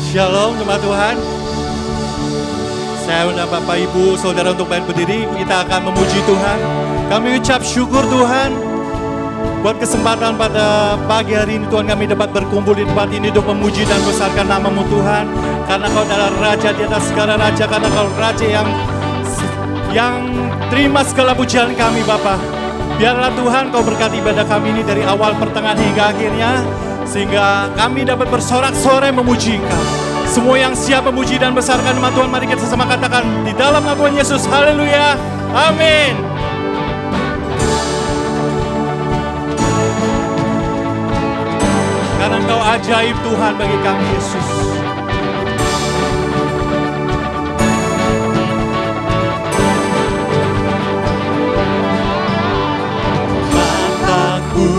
Shalom jemaat Tuhan. Saya undang Bapak Ibu Saudara untuk berdiri. Kita akan memuji Tuhan. Kami ucap syukur Tuhan buat kesempatan pada pagi hari ini Tuhan, kami dapat berkumpul di tempat ini untuk memuji dan besarkan nama-Mu Tuhan. Karena Kau adalah Raja di atas segala raja, karena Kau Raja yang terima segala pujian kami Bapa. Biarlah Tuhan Kau berkati ibadah kami ini dari awal, pertengahan hingga akhirnya, sehingga kami dapat bersorak-sorai memuji Engkau. Semua yang siap memuji dan besarkan nama Tuhan, mari kita sama katakan di dalam nama Tuhan Yesus, haleluya, amin. Karena Engkau ajaib Tuhan bagi kami Yesus. Mataku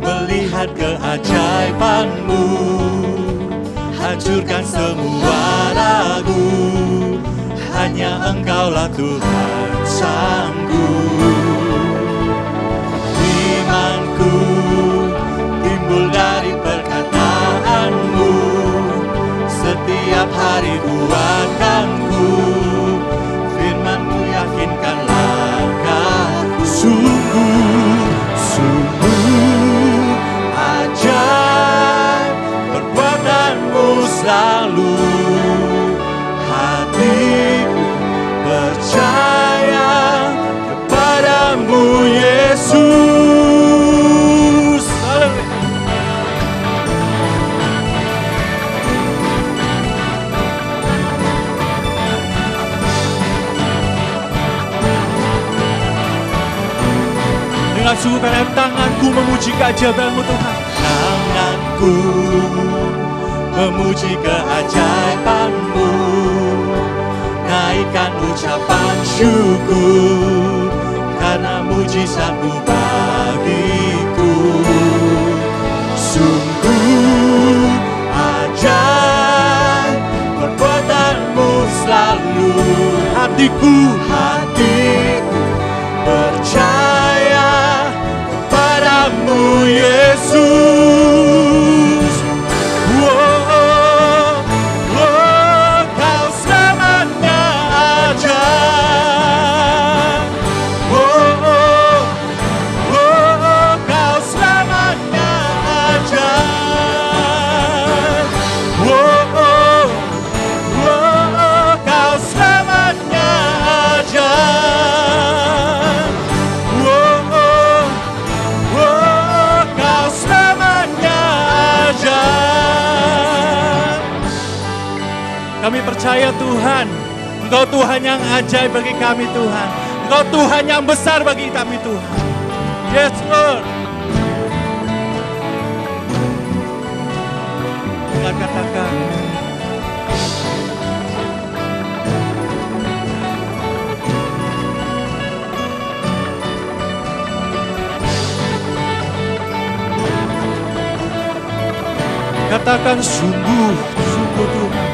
melihat keajaiban-Mu, hancurkan semua ragu, hanya Engkaulah Tuhan sanggup. Imanku timbul dari perkataan-Mu, setiap hari kuatkanku, firman-Mu yakinkan langkahku. Sungguh, sungguh ajaib perbuatan-Mu selalu, hatiku percaya kepadamu Yesus. Dengan sungguh karena tanganku memuji keajaiban-Mu Tuhan. Tanganku memuji keajaiban-Mu, naikkan ucapan syukur, karena mujizat-Mu bagiku. Sungguh ajaib perbuatan-Mu selalu, hatiku percaya kepadamu Yesus. Kau selamatnya ajaib. Kau selamatnya ajaib. Kau selamatnya ajaib. Kau selamatnya ajaib. Kami percaya Tuhan, Engkau Tuhan yang ajaib bagi kami Tuhan. Engkau Tuhan yang besar bagi kami Tuhan. Yes Lord. Kita katakan, katakan sungguh, sungguh Tuhan,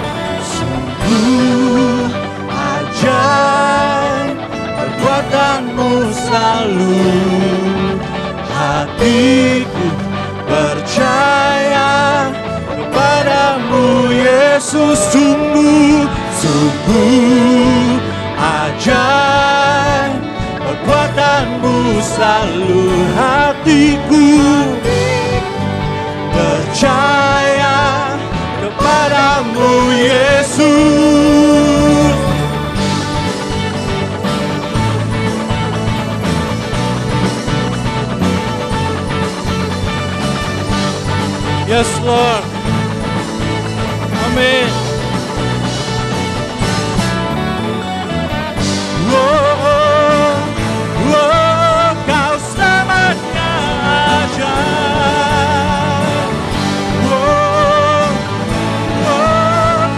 sungguh ajaib perbuatan-Mu selalu, hatiku percaya kepadamu Yesus. Sungguh, sungguh ajaib perbuatan-Mu selalu, hatiku percaya kepadamu Yesus. Yes Lord. Amin. Kau selamatnya ajaib.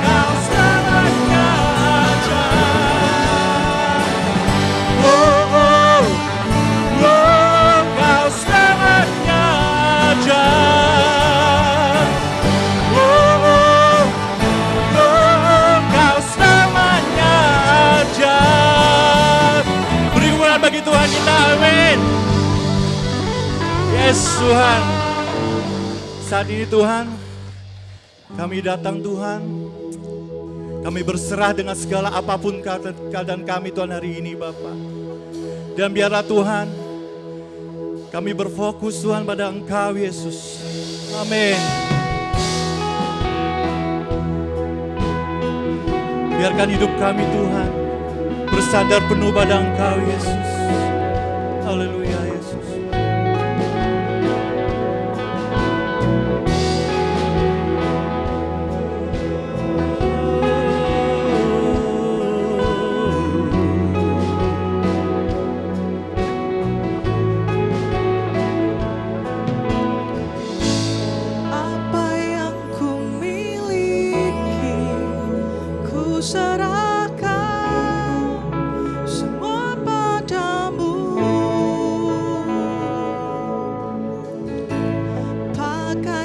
Kau selamatnya ajaib. Kau selamatnya ajaib. Kau selamatnya ajaib. Beri kemuliaan bagi Tuhan kita, amin. Yes Tuhan. Saat ini Tuhan, Kami datang Tuhan, kami berserah dengan segala apapun keadaan kami Tuhan hari ini Bapa. Dan biarlah Tuhan, kami berfokus Tuhan pada Engkau Yesus. Amin. Biarkan hidup kami Tuhan bersandar penuh pada Engkau Yesus. Haleluya Yesus.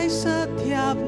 Setiap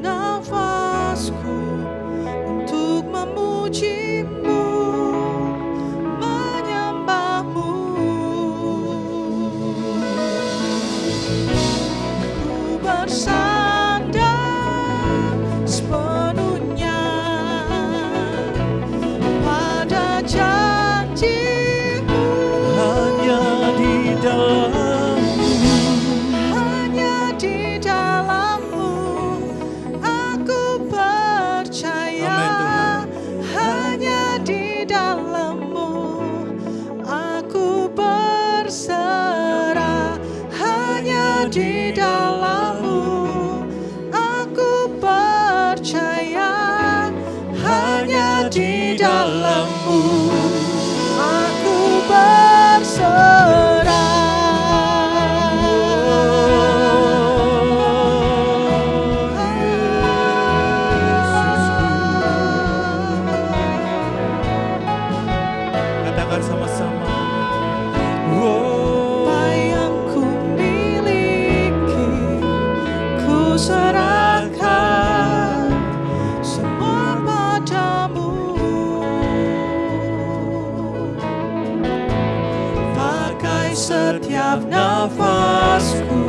nafasku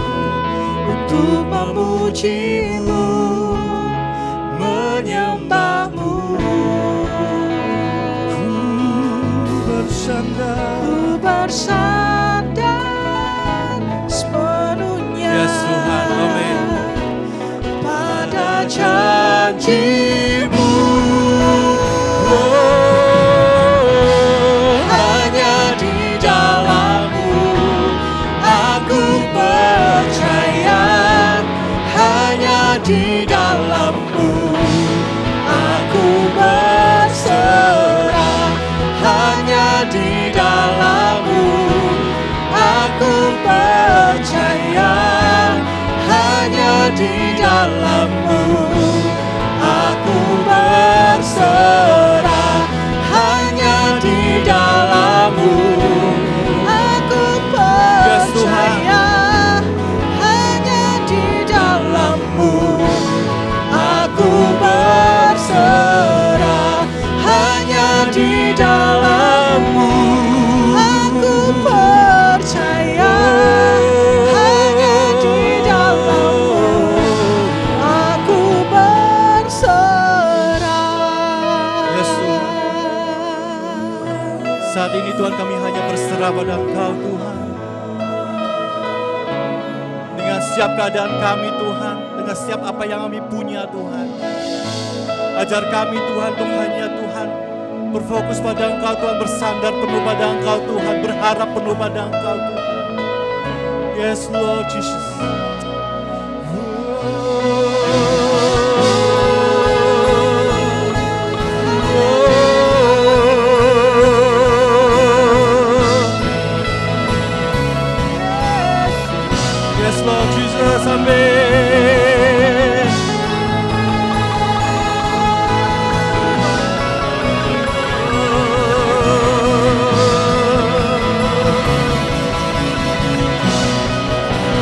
untuk memuji-Mu, menyembah-Mu. Ku bersandar sepenuhnya, Yes Tuhan, amin. pada janji-Mu. Di dalam-Mu aku berserah, hanya di dalam-Mu aku percaya, hanya di dalam-Mu aku berserah, hanya di dalam-Mu aku percaya, hanya di dalam-Mu aku berserah, hanya di dalam-Mu aku percaya, hanya di dalam-Mu aku berserah. Yes Tuhan. Saat ini Tuhan kami hanya berserah pada Engkau Tuhan. Dengan setiap keadaan kami Tuhan, dengan setiap apa yang kami punya Tuhan. Ajar kami Tuhan untuk hanya Tuhan berfokus pada Engkau Tuhan, bersandar penuh pada Engkau Tuhan, berharap penuh pada Engkau Tuhan. Yes Lord Jesus. Yes Lord Jesus, amin.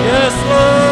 Yes Lord.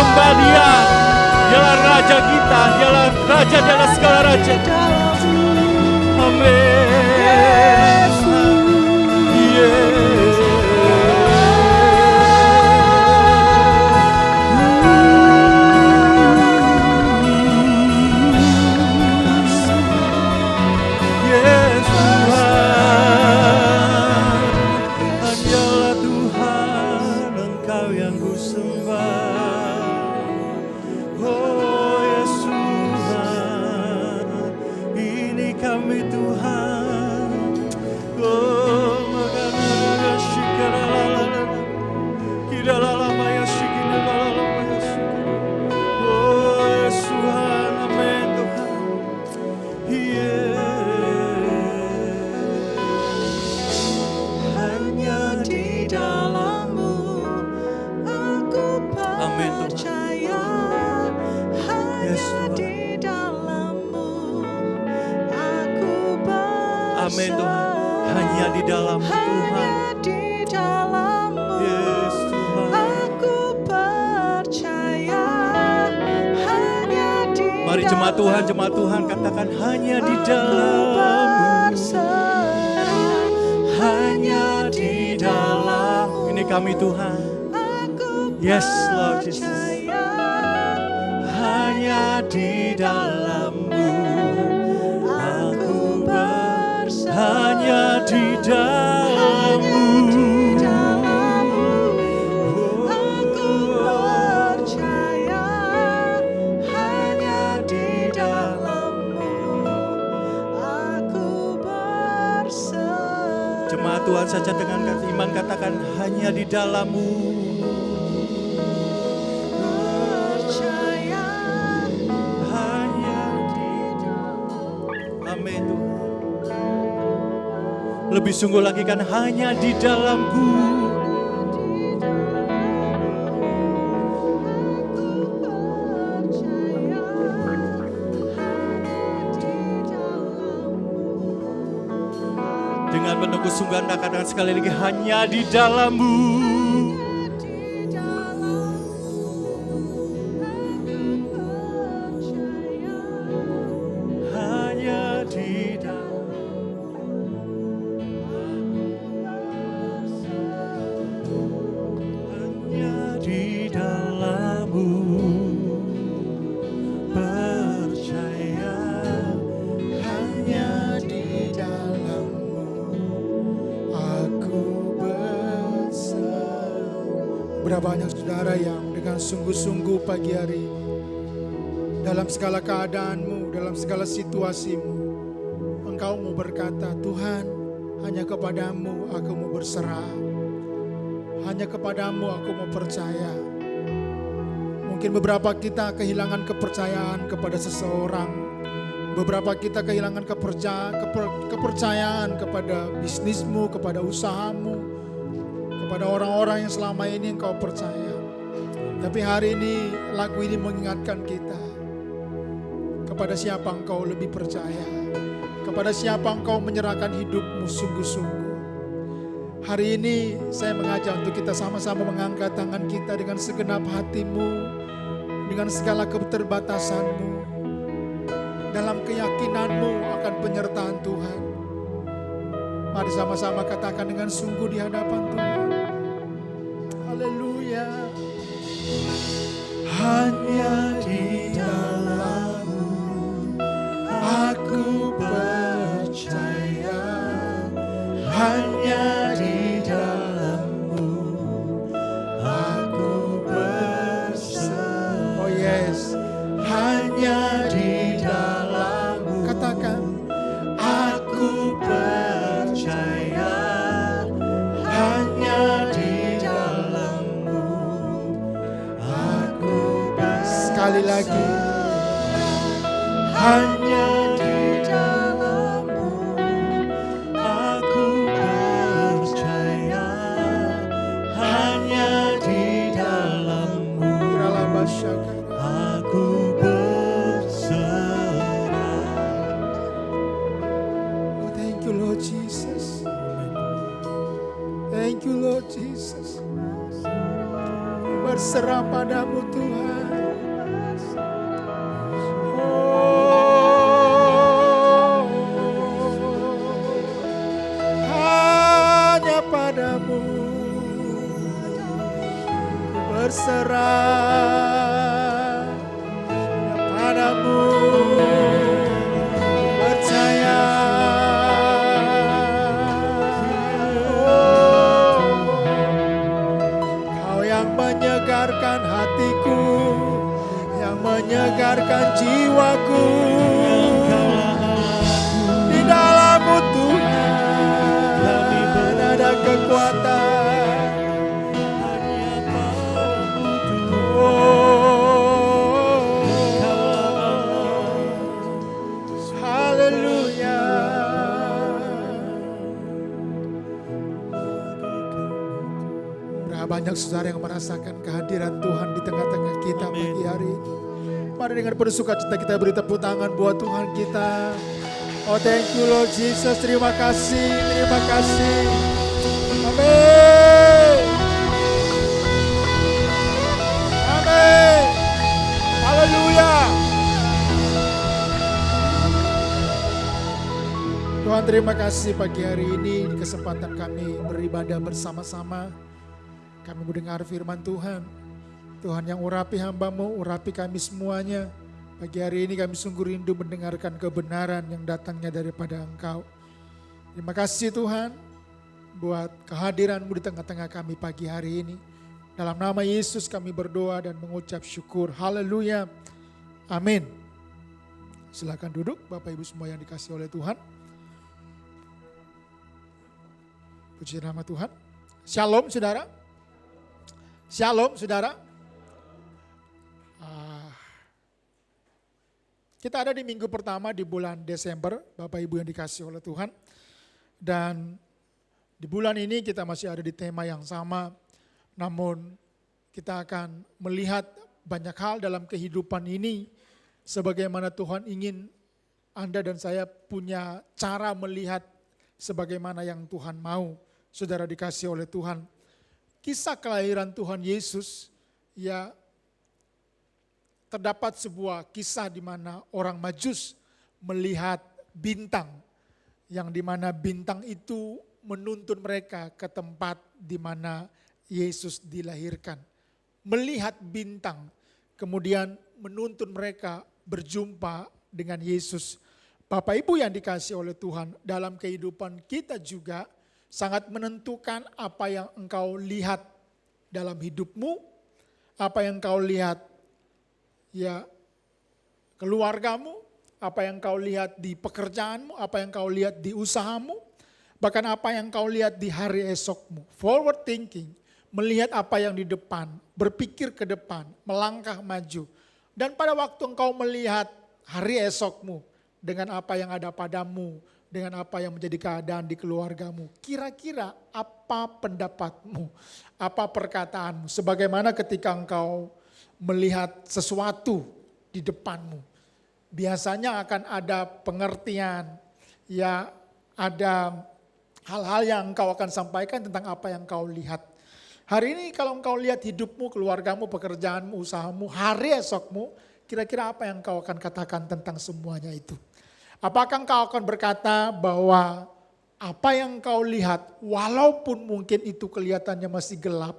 sembah Dia. Dialah Raja kita, Dialah Raja di atas segala raja. Amin. Hanyalah Tuhan, Engkau yang ku sembah. Oh Yesus, ini kami Tuhan. Oh makanya shikalalala, kidalalama ya shikidalalama ya shikidal. Oh Yesus Tuhan, amin Tuhan. Hanya di dalam-Mu aku Amin, Tuhan. percaya. Yes, Hanya Tuhan. di dalam-Mu aku bersandar. Amin Tuhan. Hanya di dalam Tuhan. Hanya di dalam-Mu Yes Tuhan. aku percaya. Hanya di Mari jemaat Tuhan katakan hanya di dalam-Mu. Hanya di dalam. Ini kami Tuhan. Yes Lord Jesus. Hanya di dalam-Mu aku hanya di dalam-Mu. Aku percaya. Hanya di dalam-Mu aku bersandar. Jemaat Tuhan saja dengan iman katakan hanya di dalam-Mu. Percaya. Hanya di dalam. Amin Tuhan. Lebih sungguh lagi kan hanya di dalam-Ku. Dengan penuh kesungguhan katakan sekali lagi hanya di dalam-Mu. Hanya di dalam. Hanya di dalam-Mu percaya. Hanya di dalam-Mu aku bersandar. Berapa banyak saudara yang dengan sungguh-sungguh pagi hari ini dalam segala keadaanmu, dalam segala situasimu, engkau mau berkata, Tuhan, hanya kepadamu aku mau berserah. Hanya kepadamu aku mau percaya. Mungkin beberapa kita kehilangan kepercayaan kepada seseorang. Beberapa kita kehilangan kepercayaan kepada bisnismu, kepada usahamu, kepada orang-orang yang selama ini engkau percaya. Tapi hari ini lagu ini mengingatkan kita, kepada siapa engkau lebih percaya, kepada siapa engkau menyerahkan hidupmu sungguh-sungguh. Hari ini saya mengajak untuk kita sama-sama mengangkat tangan kita dengan segenap hatimu, dengan segala keterbatasanmu, dalam keyakinanmu akan penyertaan Tuhan. Mari sama-sama katakan dengan sungguh di hadapan Tuhan. Haleluya. Hanya di dalam-Mu aku percaya. Hanya di dalam-Mu aku bersandar. Oh yes. Hanya di dalam-Mu. Katakan, aku percaya. Hanya di dalam-Mu aku bersandar. Sekali lagi. Hanya Di dalam-Mu aku percaya. Hanya di dalam-Mu aku berserah. Oh, thank you Lord Jesus. Thank you Lord Jesus. Berserah padamu Tuhan. berserah padamu, percaya. Oh, Kau yang menyegarkan hatiku, yang menyegarkan jiwaku. Di dalam-Mu Tuhan ada kekuatan. Oh, haleluya. Berapa banyak saudara yang merasakan kehadiran Tuhan di tengah-tengah kita pagi hari ini. Mari dengan penuh sukacita kita beri tepuk tangan buat Tuhan kita. Oh, thank you Lord Jesus. Terima kasih, terima kasih. Amin. Amin. Haleluya. Tuhan, terima kasih pagi hari ini di kesempatan kami beribadah bersama-sama. Kami mendengar firman Tuhan. Tuhan yang urapi hamba-Mu, urapi kami semuanya. Pagi hari ini kami sungguh rindu mendengarkan kebenaran yang datangnya daripada Engkau. Terima kasih Tuhan buat kehadiran-Mu di tengah-tengah kami pagi hari ini. Dalam nama Yesus kami berdoa dan mengucap syukur. Haleluya. Amin. Silakan duduk Bapak Ibu semua yang dikasihi oleh Tuhan. Puji nama Tuhan. Shalom saudara. Shalom saudara. Kita ada di minggu pertama di bulan Desember, Bapak Ibu yang dikasihi oleh Tuhan. Dan di bulan ini kita masih ada di tema yang sama, namun kita akan melihat banyak hal dalam kehidupan ini, sebagaimana Tuhan ingin Anda dan saya punya cara melihat sebagaimana yang Tuhan mau. Saudara dikasihi oleh Tuhan. Kisah kelahiran Tuhan Yesus, ya, terdapat sebuah kisah di mana orang Majus melihat bintang, yang di mana bintang itu menuntun mereka ke tempat di mana Yesus dilahirkan. Melihat bintang, kemudian menuntun mereka berjumpa dengan Yesus. Bapak Ibu yang dikasihi oleh Tuhan, dalam kehidupan kita juga sangat menentukan apa yang engkau lihat dalam hidupmu, apa yang engkau lihat ya keluargamu, apa yang kau lihat di pekerjaanmu, apa yang kau lihat di usahamu, bahkan apa yang kau lihat di hari esokmu. Forward thinking, melihat apa yang di depan, berpikir ke depan, melangkah maju. Dan pada waktu engkau melihat hari esokmu dengan apa yang ada padamu, dengan apa yang menjadi keadaan di keluargamu, kira-kira apa pendapatmu, apa perkataanmu, sebagaimana ketika engkau melihat sesuatu di depanmu. Biasanya akan ada pengertian, ya ada hal-hal yang engkau akan sampaikan tentang apa yang kau lihat. Hari ini kalau engkau lihat hidupmu, keluargamu, pekerjaanmu, usahamu, hari esokmu, kira-kira apa yang engkau akan katakan tentang semuanya itu? Apakah engkau akan berkata bahwa apa yang engkau lihat, walaupun mungkin itu kelihatannya masih gelap,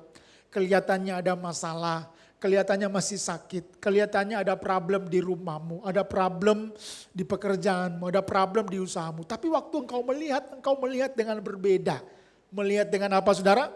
kelihatannya ada masalah, kelihatannya masih sakit, kelihatannya ada problem di rumahmu, ada problem di pekerjaanmu, ada problem di usahamu. Tapi waktu engkau melihat dengan berbeda. Melihat dengan apa saudara?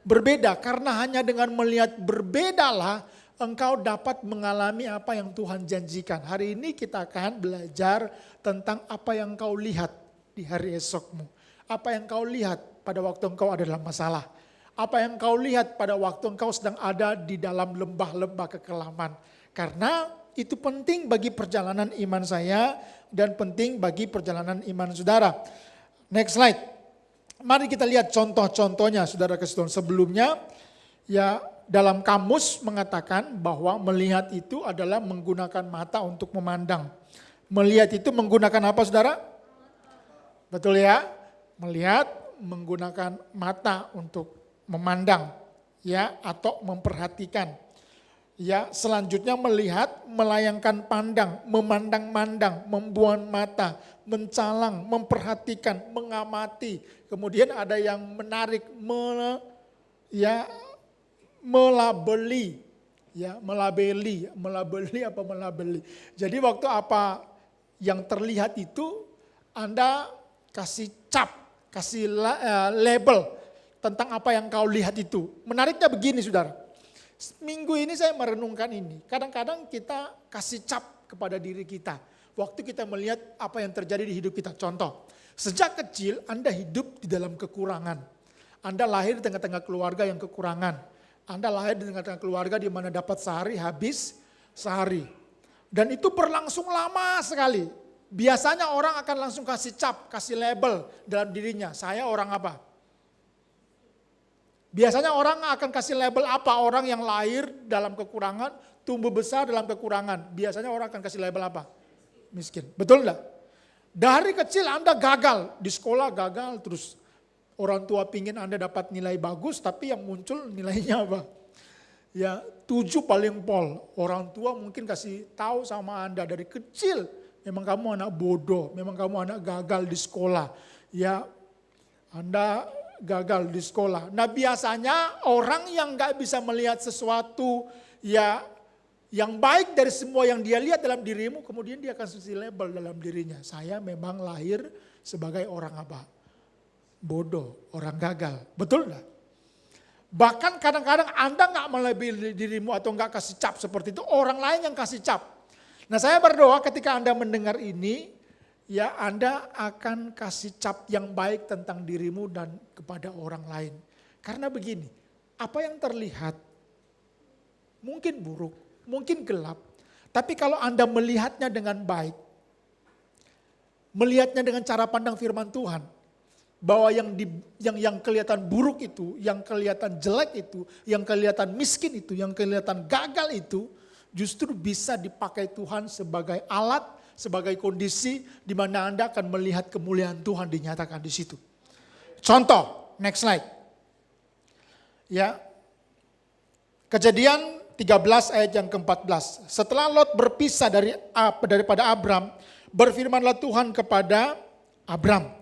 Berbeda, karena hanya dengan melihat berbedalah engkau dapat mengalami apa yang Tuhan janjikan. Hari ini kita akan belajar tentang apa yang engkau lihat di hari esokmu. Apa yang engkau lihat pada waktu engkau ada dalam masalah. Apa yang kau lihat pada waktu engkau sedang ada di dalam lembah-lembah kekelaman. Karena itu penting bagi perjalanan iman saya dan penting bagi perjalanan iman saudara. Next slide. Mari kita lihat contoh-contohnya saudara kesetuan. Sebelumnya ya dalam kamus mengatakan bahwa melihat itu adalah menggunakan mata untuk memandang. Melihat itu menggunakan apa saudara? Betul ya? Melihat menggunakan mata untuk memandang ya atau memperhatikan. Ya, selanjutnya melihat, melayangkan pandang, memandang-mandang, membuang mata, mencalang, memperhatikan, mengamati. Kemudian ada yang menarik, melabeli. Jadi waktu apa yang terlihat itu Anda kasih cap, kasih label tentang apa yang kau lihat itu. Menariknya begini saudara, minggu ini saya merenungkan ini. Kadang-kadang kita kasih cap kepada diri kita. Waktu kita melihat apa yang terjadi di hidup kita. Contoh, sejak kecil Anda hidup di dalam kekurangan. Anda lahir di tengah-tengah keluarga yang kekurangan. Anda lahir di tengah-tengah keluarga di mana dapat sehari habis sehari. Dan itu berlangsung lama sekali. Biasanya orang akan langsung kasih cap, kasih label dalam dirinya. Saya orang apa? Biasanya orang akan kasih label apa? Orang yang lahir dalam kekurangan, tumbuh besar dalam kekurangan. Biasanya orang akan kasih label apa? Miskin. Betul enggak? Dari kecil Anda gagal, di sekolah gagal, terus orang tua pingin Anda dapat nilai bagus, tapi yang muncul nilainya apa? Ya 7 paling pol. Orang tua mungkin kasih tahu sama Anda dari kecil, memang kamu anak bodoh, memang kamu anak gagal di sekolah. Ya Anda gagal di sekolah. Nah biasanya orang yang gak bisa melihat sesuatu ya yang baik dari semua yang dia lihat dalam dirimu, kemudian dia akan kasih label dalam dirinya. Saya memang lahir sebagai orang apa? Bodoh, orang gagal. Betul enggak? Bahkan kadang-kadang Anda gak melebihi dirimu atau gak kasih cap seperti itu, orang lain yang kasih cap. Nah saya berdoa ketika Anda mendengar ini, ya Anda akan kasih cap yang baik tentang dirimu dan kepada orang lain. Karena begini, apa yang terlihat mungkin buruk, mungkin gelap. Tapi kalau Anda melihatnya dengan baik, melihatnya dengan cara pandang firman Tuhan, bahwa yang kelihatan buruk itu, yang kelihatan jelek itu, yang kelihatan miskin itu, yang kelihatan gagal itu, justru bisa dipakai Tuhan sebagai alat, sebagai kondisi di mana Anda akan melihat kemuliaan Tuhan dinyatakan di situ. Contoh, next slide. Ya. Kejadian 13 ayat yang ke-14. Setelah Lot berpisah daripada Abram, berfirmanlah Tuhan kepada Abram,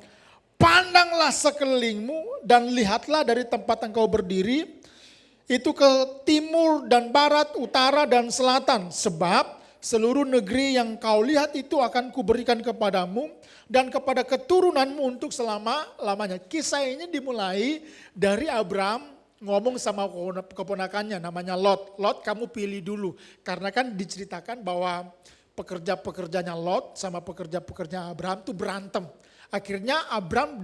pandanglah sekelilingmu dan lihatlah dari tempat engkau berdiri, itu ke timur dan barat, utara dan selatan. Sebab seluruh negeri yang kau lihat itu akan kuberikan kepadamu dan kepada keturunanmu untuk selama-lamanya. Kisah ini dimulai dari Abram ngomong sama keponakannya namanya Lot. Lot kamu pilih dulu. Karena kan diceritakan bahwa pekerja-pekerjanya Lot sama pekerja-pekerja Abram itu berantem. Akhirnya Abram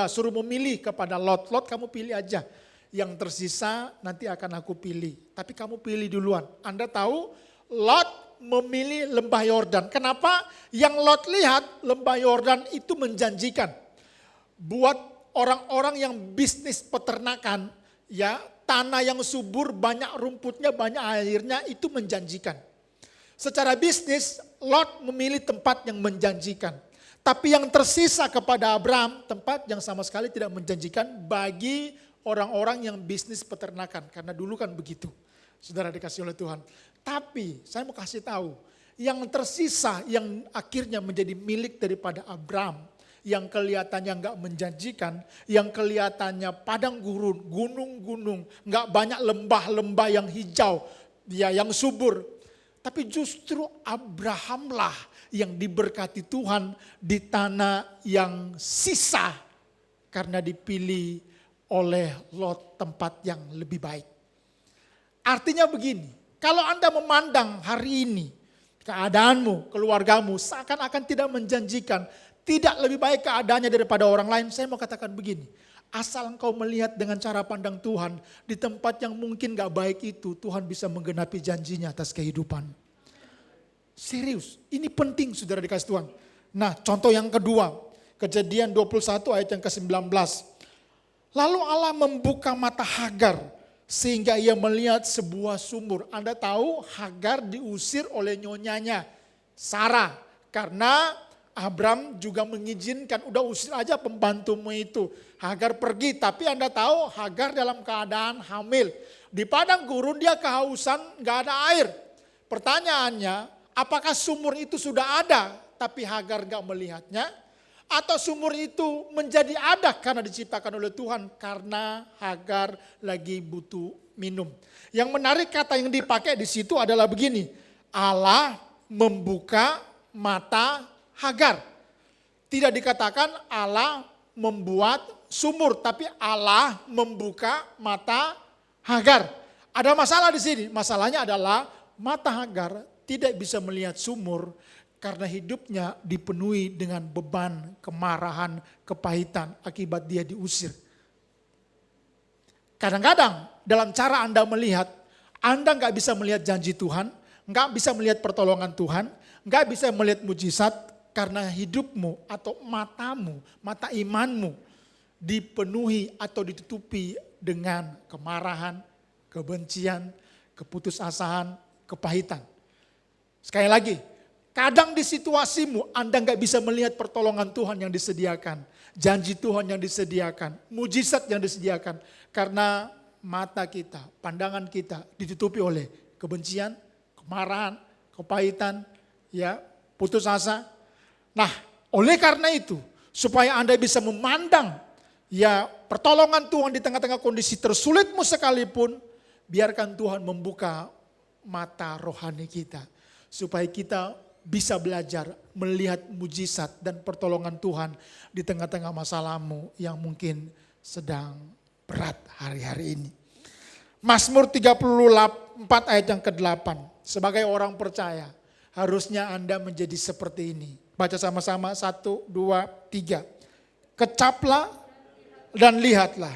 suruh memilih kepada Lot. Lot kamu pilih aja. Yang tersisa nanti akan aku pilih. Tapi kamu pilih duluan. Anda tahu Lot memilih lembah Yordan. Kenapa? Yang Lot lihat lembah Yordan itu menjanjikan. Buat orang-orang yang bisnis peternakan, ya tanah yang subur, banyak rumputnya, banyak airnya, itu menjanjikan. Secara bisnis Lot memilih tempat yang menjanjikan. Tapi yang tersisa kepada Abram, tempat yang sama sekali tidak menjanjikan bagi orang-orang yang bisnis peternakan. Karena dulu kan begitu, saudara dikasih oleh Tuhan. Tapi saya mau kasih tahu, yang tersisa yang akhirnya menjadi milik daripada Abram, yang kelihatannya nggak menjanjikan, yang kelihatannya padang gurun, gunung-gunung, nggak banyak lembah-lembah yang hijau, ya yang subur. Tapi justru Abrahamlah yang diberkati Tuhan di tanah yang sisa karena dipilih oleh Lot tempat yang lebih baik. Artinya begini, kalau Anda memandang hari ini keadaanmu, keluargamu seakan-akan tidak menjanjikan, tidak lebih baik keadaannya daripada orang lain, saya mau katakan begini, asal engkau melihat dengan cara pandang Tuhan di tempat yang mungkin gak baik itu, Tuhan bisa menggenapi janjinya atas kehidupan. Serius, ini penting saudara dikasih Tuhan. Nah contoh yang kedua, Kejadian 21 ayat yang ke-19. Lalu Allah membuka mata Hagar sehingga ia melihat sebuah sumur. Anda tahu Hagar diusir oleh nyonyanya Sarah. Karena Abram juga mengizinkan, udah usir aja pembantumu itu. Hagar pergi, tapi Anda tahu Hagar dalam keadaan hamil. Di padang gurun dia kehausan, gak ada air. Pertanyaannya, apakah sumur itu sudah ada tapi Hagar gak melihatnya? Atau sumur itu menjadi ada karena diciptakan oleh Tuhan karena Hagar lagi butuh minum. Yang menarik kata yang dipakai di situ adalah begini. Allah membuka mata Hagar. Tidak dikatakan Allah membuat sumur, tapi Allah membuka mata Hagar. Ada masalah di sini. Masalahnya adalah mata Hagar tidak bisa melihat sumur karena hidupnya dipenuhi dengan beban, kemarahan, kepahitan akibat dia diusir. Kadang-kadang dalam cara Anda melihat, Anda nggak bisa melihat janji Tuhan, nggak bisa melihat pertolongan Tuhan, nggak bisa melihat mujizat karena hidupmu atau matamu, mata imanmu dipenuhi atau ditutupi dengan kemarahan, kebencian, keputusasaan, kepahitan. Sekali lagi, kadang di situasimu Anda nggak bisa melihat pertolongan Tuhan yang disediakan, janji Tuhan yang disediakan, mujizat yang disediakan. Karena mata kita, pandangan kita ditutupi oleh kebencian, kemarahan, kepahitan, ya, putus asa. Nah, oleh karena itu, supaya Anda bisa memandang ya pertolongan Tuhan di tengah-tengah kondisi tersulitmu sekalipun, biarkan Tuhan membuka mata rohani kita. Supaya kita bisa belajar melihat mujizat dan pertolongan Tuhan di tengah-tengah masalahmu yang mungkin sedang berat hari-hari ini. Mazmur 34 ayat yang ke-8. Sebagai orang percaya, harusnya Anda menjadi seperti ini. Baca sama-sama, 1, 2, 3. Kecaplah dan lihatlah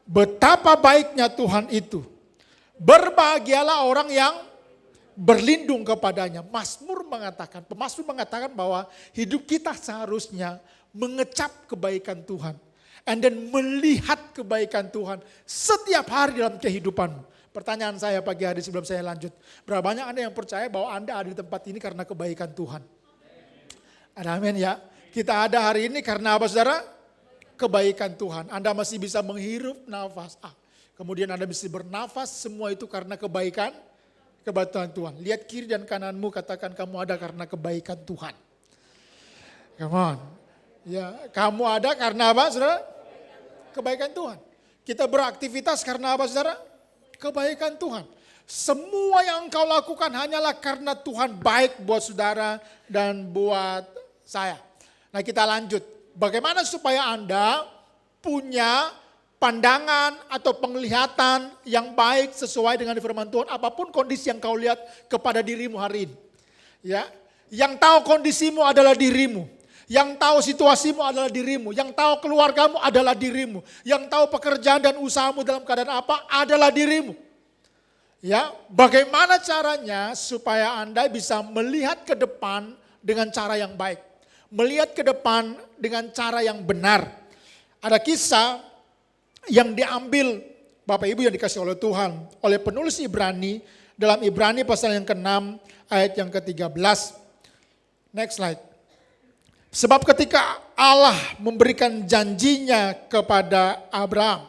betapa baiknya Tuhan itu. Berbahagialah orang yang berlindung kepadanya. Pemasmur mengatakan bahwa hidup kita seharusnya mengecap kebaikan Tuhan. And then melihat kebaikan Tuhan setiap hari dalam kehidupanmu. Pertanyaan saya pagi hari sebelum saya lanjut. Berapa banyak Anda yang percaya bahwa Anda ada di tempat ini karena kebaikan Tuhan? Ada amin ya. Kita ada hari ini karena apa saudara? Kebaikan Tuhan. Anda masih bisa menghirup nafas. Kemudian Anda bisa bernafas, semua itu karena kebaikan Tuhan. Lihat kiri dan kananmu, katakan kamu ada karena kebaikan Tuhan. Come on. Ya, kamu ada karena apa saudara? Kebaikan Tuhan. Kita beraktivitas karena apa saudara? Kebaikan Tuhan. Semua yang engkau lakukan hanyalah karena Tuhan baik buat saudara dan buat saya. Nah kita lanjut. Bagaimana supaya Anda punya pandangan atau penglihatan yang baik sesuai dengan firman Tuhan. Apapun kondisi yang kau lihat kepada dirimu hari ini. Ya, yang tahu kondisimu adalah dirimu. Yang tahu situasimu adalah dirimu. Yang tahu keluargamu adalah dirimu. Yang tahu pekerjaan dan usahamu dalam keadaan apa adalah dirimu. Ya, bagaimana caranya supaya Anda bisa melihat ke depan dengan cara yang baik. Melihat ke depan dengan cara yang benar. Ada kisah yang diambil Bapak Ibu yang dikasih oleh Tuhan. Oleh penulis Ibrani. Dalam Ibrani pasal yang ke-6 ayat yang ke-13. Next slide. Sebab ketika Allah memberikan janjinya kepada Abraham,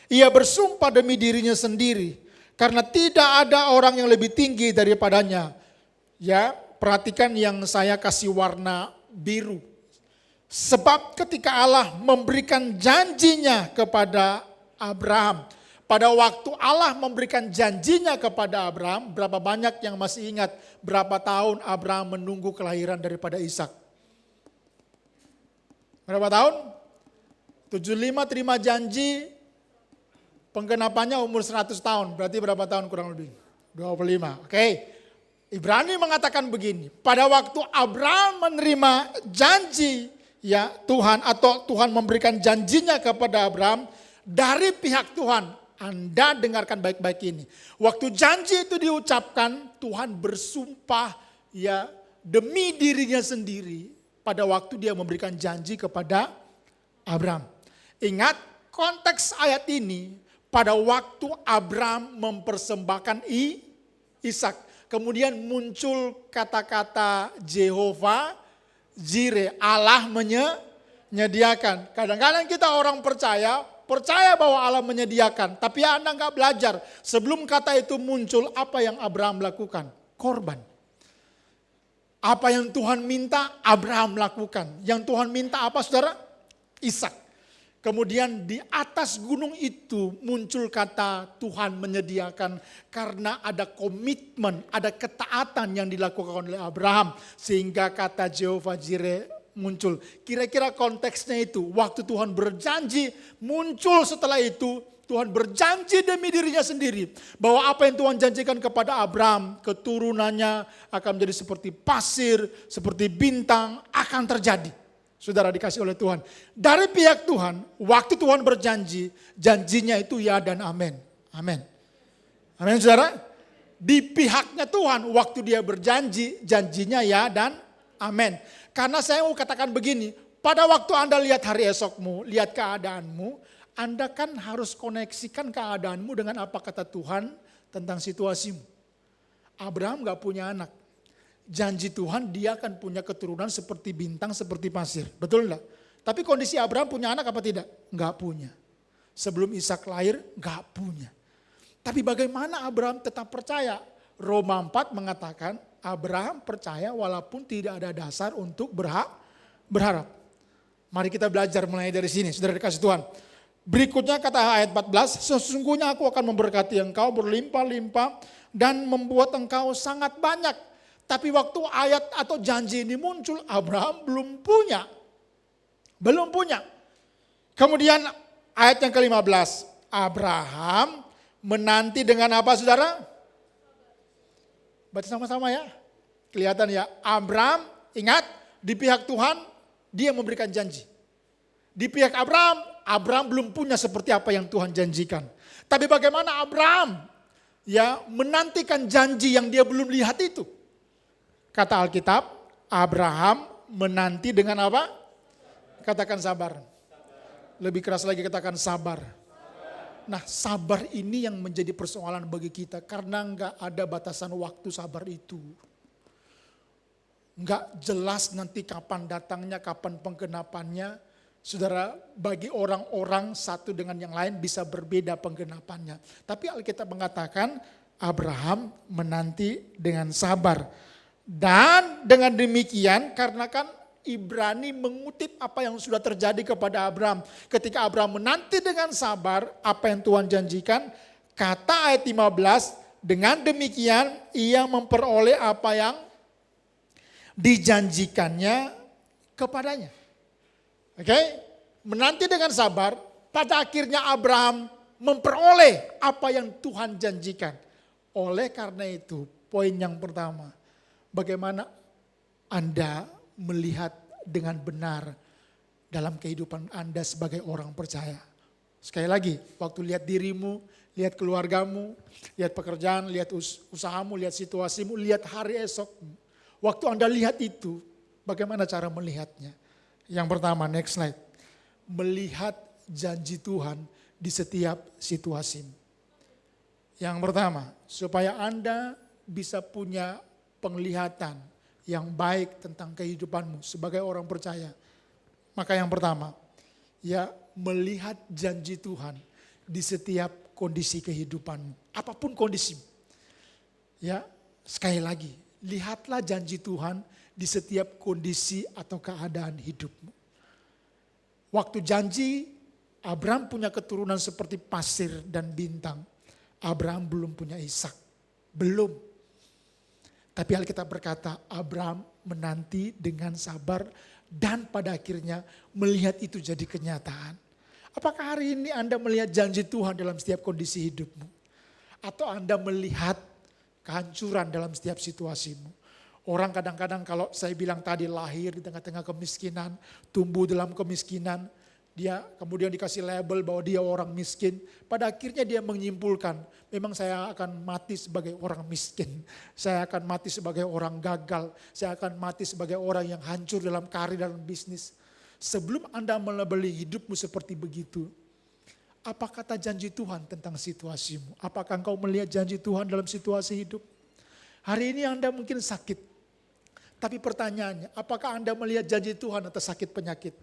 ia bersumpah demi dirinya sendiri, karena tidak ada orang yang lebih tinggi daripadanya. Ya, perhatikan yang saya kasih warna biru. Sebab ketika Allah memberikan janjinya kepada Abraham, pada waktu Allah memberikan janjinya kepada Abraham, berapa banyak yang masih ingat berapa tahun Abraham menunggu kelahiran daripada Ishak? Berapa tahun? 75 terima janji, penggenapannya umur 100 tahun. Berarti berapa tahun kurang lebih? 25. Oke. Ibrani mengatakan begini. Pada waktu Abraham menerima janji ya Tuhan atau Tuhan memberikan janjinya kepada Abraham dari pihak Tuhan. Anda dengarkan baik-baik ini. Waktu janji itu diucapkan, Tuhan bersumpah ya demi dirinya sendiri. Pada waktu dia memberikan janji kepada Abraham. Ingat konteks ayat ini pada waktu Abraham mempersembahkan Ishak. Kemudian muncul kata-kata Jehovah Jireh, Allah menyediakan. Kadang-kadang kita orang percaya bahwa Allah menyediakan. Tapi Anda nggak belajar. Sebelum kata itu muncul, apa yang Abraham lakukan? Korban. Apa yang Tuhan minta, Abraham lakukan. Yang Tuhan minta apa saudara? Ishak. Kemudian di atas gunung itu muncul kata Tuhan menyediakan karena ada komitmen, ada ketaatan yang dilakukan oleh Abraham. Sehingga kata Jehovah Jireh muncul. Kira-kira konteksnya itu, waktu Tuhan berjanji muncul setelah itu, Tuhan berjanji demi dirinya sendiri. Bahwa apa yang Tuhan janjikan kepada Abraham, keturunannya akan menjadi seperti pasir, seperti bintang, akan terjadi. Saudara dikasih oleh Tuhan. Dari pihak Tuhan, waktu Tuhan berjanji, janjinya itu ya dan amin. Amin. Amin saudara. Di pihaknya Tuhan, waktu dia berjanji, janjinya ya dan amin. Karena saya mau katakan begini, pada waktu Anda lihat hari esokmu, lihat keadaanmu, Anda kan harus koneksikan keadaanmu dengan apa kata Tuhan tentang situasimu. Abraham gak punya anak. Janji Tuhan dia akan punya keturunan seperti bintang, seperti pasir. Betul enggak? Tapi kondisi Abraham punya anak apa tidak? Enggak punya. Sebelum Ishak lahir, enggak punya. Tapi bagaimana Abraham tetap percaya? Roma 4 mengatakan Abraham percaya walaupun tidak ada dasar untuk berharap. Mari kita belajar mulai dari sini, saudara dikasih Tuhan. Berikutnya kata ayat 14, sesungguhnya aku akan memberkati engkau berlimpah-limpah dan membuat engkau sangat banyak. Tapi waktu ayat atau janji ini muncul, Abraham belum punya. Belum punya. Kemudian ayat yang ke-15, Abraham menanti dengan apa saudara? Baca sama-sama ya. Kelihatan ya, Abraham ingat di pihak Tuhan dia memberikan janji. Di pihak Abraham, Abraham belum punya seperti apa yang Tuhan janjikan. Tapi bagaimana Abraham ya menantikan janji yang dia belum lihat itu? Kata Alkitab, Abraham menanti dengan apa? Katakan sabar. Lebih keras lagi katakan sabar. Nah sabar ini yang menjadi persoalan bagi kita. Karena enggak ada batasan waktu sabar itu. Enggak jelas nanti kapan datangnya, kapan penggenapannya. Saudara, bagi orang-orang satu dengan yang lain bisa berbeda penggenapannya. Tapi Alkitab mengatakan Abraham menanti dengan sabar. Dan dengan demikian karena kan Ibrani mengutip apa yang sudah terjadi kepada Abraham. Ketika Abraham menanti dengan sabar apa yang Tuhan janjikan. Kata ayat 15, dengan demikian ia memperoleh apa yang dijanjikannya kepadanya. Oke, menanti dengan sabar pada akhirnya Abraham memperoleh apa yang Tuhan janjikan. Oleh karena itu poin yang pertama. Bagaimana Anda melihat dengan benar dalam kehidupan Anda sebagai orang percaya. Sekali lagi, waktu lihat dirimu, lihat keluargamu, lihat pekerjaan, lihat usahamu, lihat situasimu, lihat hari esokmu. Waktu Anda lihat itu, bagaimana cara melihatnya? Yang pertama, next slide. Melihat janji Tuhan di setiap situasimu. Yang pertama, supaya Anda bisa punya penglihatan yang baik tentang kehidupanmu sebagai orang percaya. Maka yang pertama, ya melihat janji Tuhan di setiap kondisi kehidupanmu. Apapun kondisimu. Ya, sekali lagi, lihatlah janji Tuhan di setiap kondisi atau keadaan hidupmu. Waktu janji, Abraham punya keturunan seperti pasir dan bintang. Abraham belum punya Ishak. Belum. Tapi Alkitab berkata Abraham menanti dengan sabar dan pada akhirnya melihat itu jadi kenyataan. Apakah hari ini Anda melihat janji Tuhan dalam setiap kondisi hidupmu? Atau Anda melihat kehancuran dalam setiap situasimu? Orang kadang-kadang kalau saya bilang tadi lahir di tengah-tengah kemiskinan, tumbuh dalam kemiskinan, dia kemudian dikasih label bahwa dia orang miskin. Pada akhirnya dia menyimpulkan, memang saya akan mati sebagai orang miskin. Saya akan mati sebagai orang gagal. Saya akan mati sebagai orang yang hancur dalam karir dan bisnis. Sebelum Anda melabeli hidupmu seperti begitu, apa kata janji Tuhan tentang situasimu? Apakah engkau melihat janji Tuhan dalam situasi hidup? Hari ini Anda mungkin sakit. Tapi pertanyaannya, apakah Anda melihat janji Tuhan atas sakit penyakit?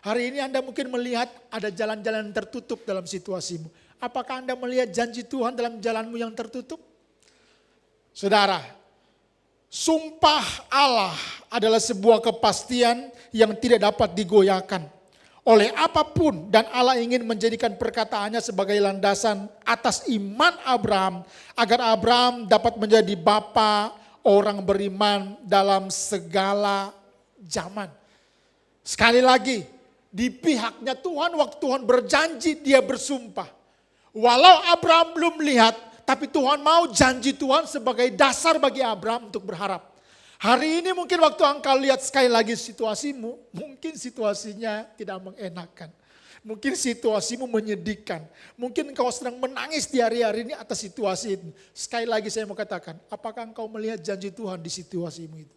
Hari ini Anda mungkin melihat ada jalan-jalan tertutup dalam situasimu. Apakah Anda melihat janji Tuhan dalam jalanmu yang tertutup? Saudara, sumpah Allah adalah sebuah kepastian yang tidak dapat digoyahkan. oleh apapun dan Allah ingin menjadikan perkataannya sebagai landasan atas iman Abraham agar Abraham dapat menjadi bapa orang beriman dalam segala zaman. Sekali lagi, di pihaknya Tuhan waktu Tuhan berjanji dia bersumpah. Walau Abraham belum melihat, tapi Tuhan mau janji Tuhan sebagai dasar bagi Abraham untuk berharap. Hari ini mungkin waktu engkau lihat sekali lagi situasimu, mungkin situasinya tidak mengenakan. Mungkin situasimu menyedihkan. Mungkin engkau sedang menangis di hari-hari ini atas situasi itu. Sekali lagi saya mau katakan, apakah engkau melihat janji Tuhan di situasimu itu?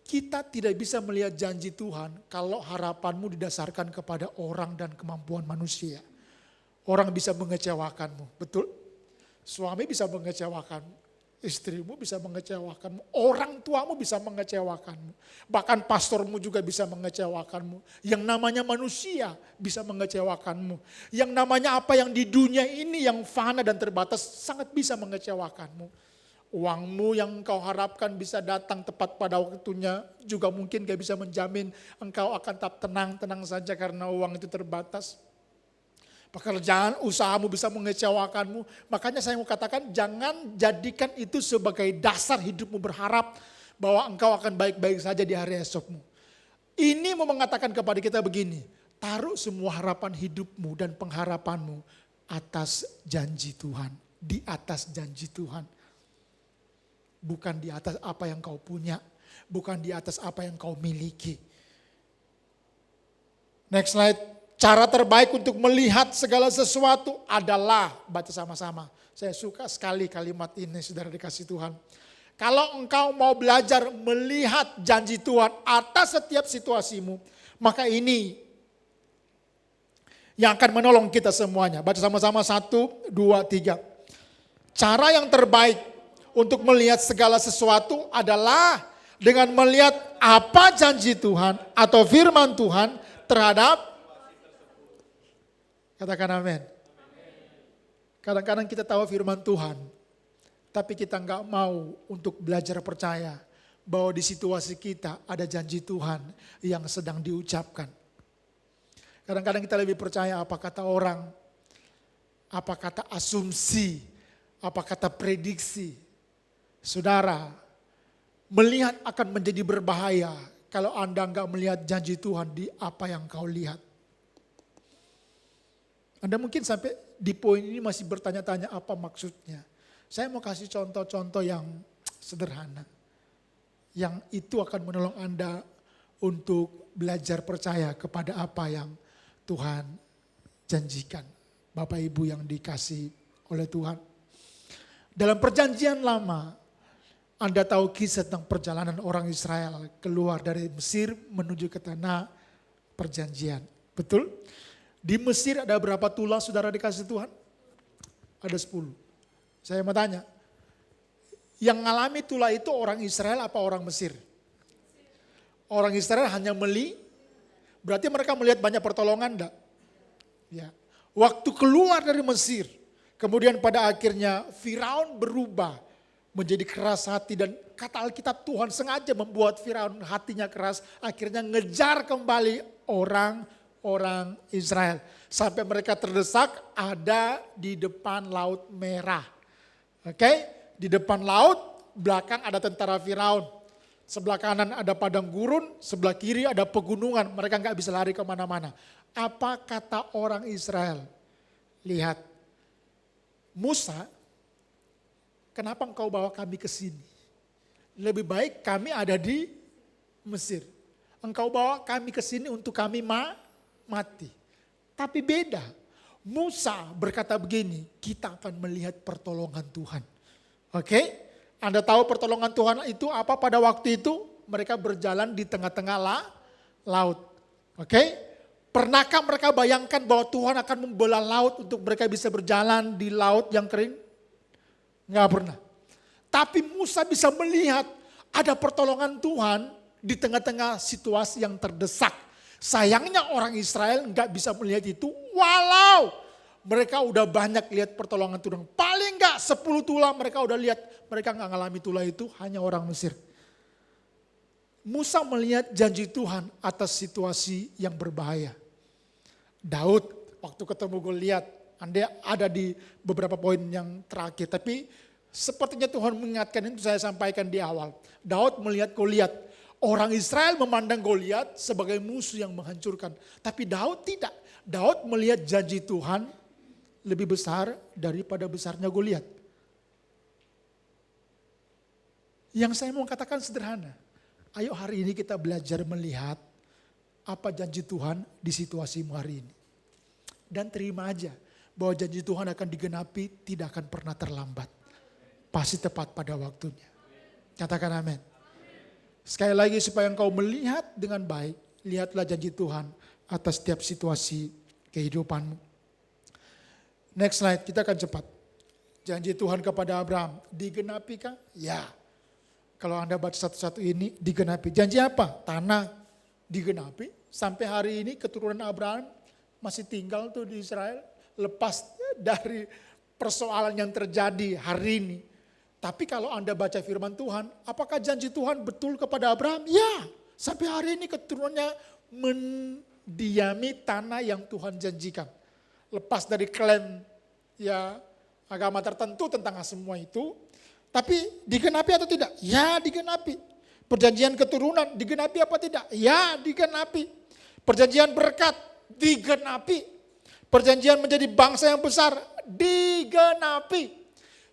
Kita tidak bisa melihat janji Tuhan kalau harapanmu didasarkan kepada orang dan kemampuan manusia. Orang bisa mengecewakanmu, betul? Suami bisa mengecewakanmu. Istrimu bisa mengecewakanmu, orang tuamu bisa mengecewakanmu, bahkan pastormu juga bisa mengecewakanmu. Yang namanya manusia bisa mengecewakanmu. Yang namanya apa yang di dunia ini yang fana dan terbatas sangat bisa mengecewakanmu. Uangmu yang engkau harapkan bisa datang tepat pada waktunya juga mungkin gak bisa menjamin engkau akan tetap tenang saja karena uang itu terbatas. Pekerjaan, usahamu bisa mengecewakanmu. Makanya saya mau katakan jangan jadikan itu sebagai dasar hidupmu berharap bahwa engkau akan baik-baik saja di hari esokmu. Ini mau mengatakan kepada kita begini, taruh semua harapan hidupmu dan pengharapanmu atas janji Tuhan. Di atas janji Tuhan. Bukan di atas apa yang kau punya. Bukan di atas apa yang kau miliki. Next slide. Cara terbaik untuk melihat segala sesuatu adalah, baca sama-sama. Saya suka sekali kalimat ini, saudara dikasih Tuhan. Kalau engkau mau belajar melihat janji Tuhan atas setiap situasimu, maka ini yang akan menolong kita semuanya. Baca sama-sama 1, 2, 3. Cara yang terbaik untuk melihat segala sesuatu adalah dengan melihat apa janji Tuhan atau firman Tuhan terhadap. Katakan amin. Kadang-kadang kita tahu firman Tuhan, tapi kita nggak mau untuk belajar percaya bahwa di situasi kita ada janji Tuhan yang sedang diucapkan. Kadang-kadang kita lebih percaya apa kata orang, apa kata asumsi, apa kata prediksi. Saudara, melihat akan menjadi berbahaya kalau Anda nggak melihat janji Tuhan di apa yang kau lihat. Anda mungkin sampai di poin ini masih bertanya-tanya apa maksudnya. Saya mau kasih contoh-contoh yang sederhana. Yang itu akan menolong Anda untuk belajar percaya kepada apa yang Tuhan janjikan. Bapak Ibu yang dikasih oleh Tuhan. Dalam perjanjian lama, Anda tahu kisah tentang perjalanan orang Israel keluar dari Mesir menuju ke tanah perjanjian. Betul? Di Mesir ada berapa tulah saudara dikasih Tuhan? Ada 10. Saya mau tanya, yang mengalami tulah itu orang Israel apa orang Mesir? Orang Israel hanya berarti mereka melihat banyak pertolongan enggak? Ya. Waktu keluar dari Mesir, kemudian pada akhirnya Firaun berubah menjadi keras hati dan kata Alkitab Tuhan sengaja membuat Firaun hatinya keras, akhirnya ngejar kembali orang Israel. Sampai mereka terdesak ada di depan Laut Merah. Oke, di depan laut, belakang ada tentara Firaun. Sebelah kanan ada padang gurun, sebelah kiri ada pegunungan. Mereka nggak bisa lari kemana-mana. Apa kata orang Israel? Lihat, Musa, kenapa engkau bawa kami ke sini? Lebih baik kami ada di Mesir. Engkau bawa kami ke sini untuk kami mati. Tapi beda. Musa berkata begini, kita akan melihat pertolongan Tuhan. Oke? Anda tahu pertolongan Tuhan itu apa pada waktu itu? Mereka berjalan di tengah-tengah laut. Oke? Pernahkah mereka bayangkan bahwa Tuhan akan membelah laut untuk mereka bisa berjalan di laut yang kering? Enggak pernah. Tapi Musa bisa melihat ada pertolongan Tuhan di tengah-tengah situasi yang terdesak. Sayangnya orang Israel nggak bisa melihat itu walau mereka udah banyak lihat pertolongan Tuhan. Paling nggak 10 tulah mereka udah lihat. Mereka nggak ngalami tulah itu, hanya orang Mesir. Musa melihat janji Tuhan atas situasi yang berbahaya. Daud waktu ketemu Goliat, Anda ada di beberapa poin yang terakhir, tapi sepertinya Tuhan mengingatkan, itu saya sampaikan di awal. Daud melihat Goliat. Orang Israel memandang Goliat sebagai musuh yang menghancurkan. Tapi Daud tidak. Daud melihat janji Tuhan lebih besar daripada besarnya Goliat. Yang saya mau katakan sederhana. Ayo hari ini kita belajar melihat apa janji Tuhan di situasimu hari ini. Dan terima aja bahwa janji Tuhan akan digenapi, tidak akan pernah terlambat. Pasti tepat pada waktunya. Katakan amin. Sekali lagi supaya engkau melihat dengan baik, lihatlah janji Tuhan atas setiap situasi kehidupanmu. Next slide, kita akan cepat. Janji Tuhan kepada Abraham, digenapikah? Ya. Kalau Anda baca satu-satu ini, digenapi. Janji apa? Tanah, digenapi. Sampai hari ini keturunan Abraham masih tinggal tuh di Israel. Lepas dari persoalan yang terjadi hari ini. Tapi kalau Anda baca firman Tuhan, apakah janji Tuhan betul kepada Abraham? Ya, sampai hari ini keturunannya mendiami tanah yang Tuhan janjikan. Lepas dari klaim ya agama tertentu tentang semua itu, tapi digenapi atau tidak? Ya, digenapi. Perjanjian keturunan digenapi apa tidak? Ya, digenapi. Perjanjian berkat digenapi. Perjanjian menjadi bangsa yang besar digenapi.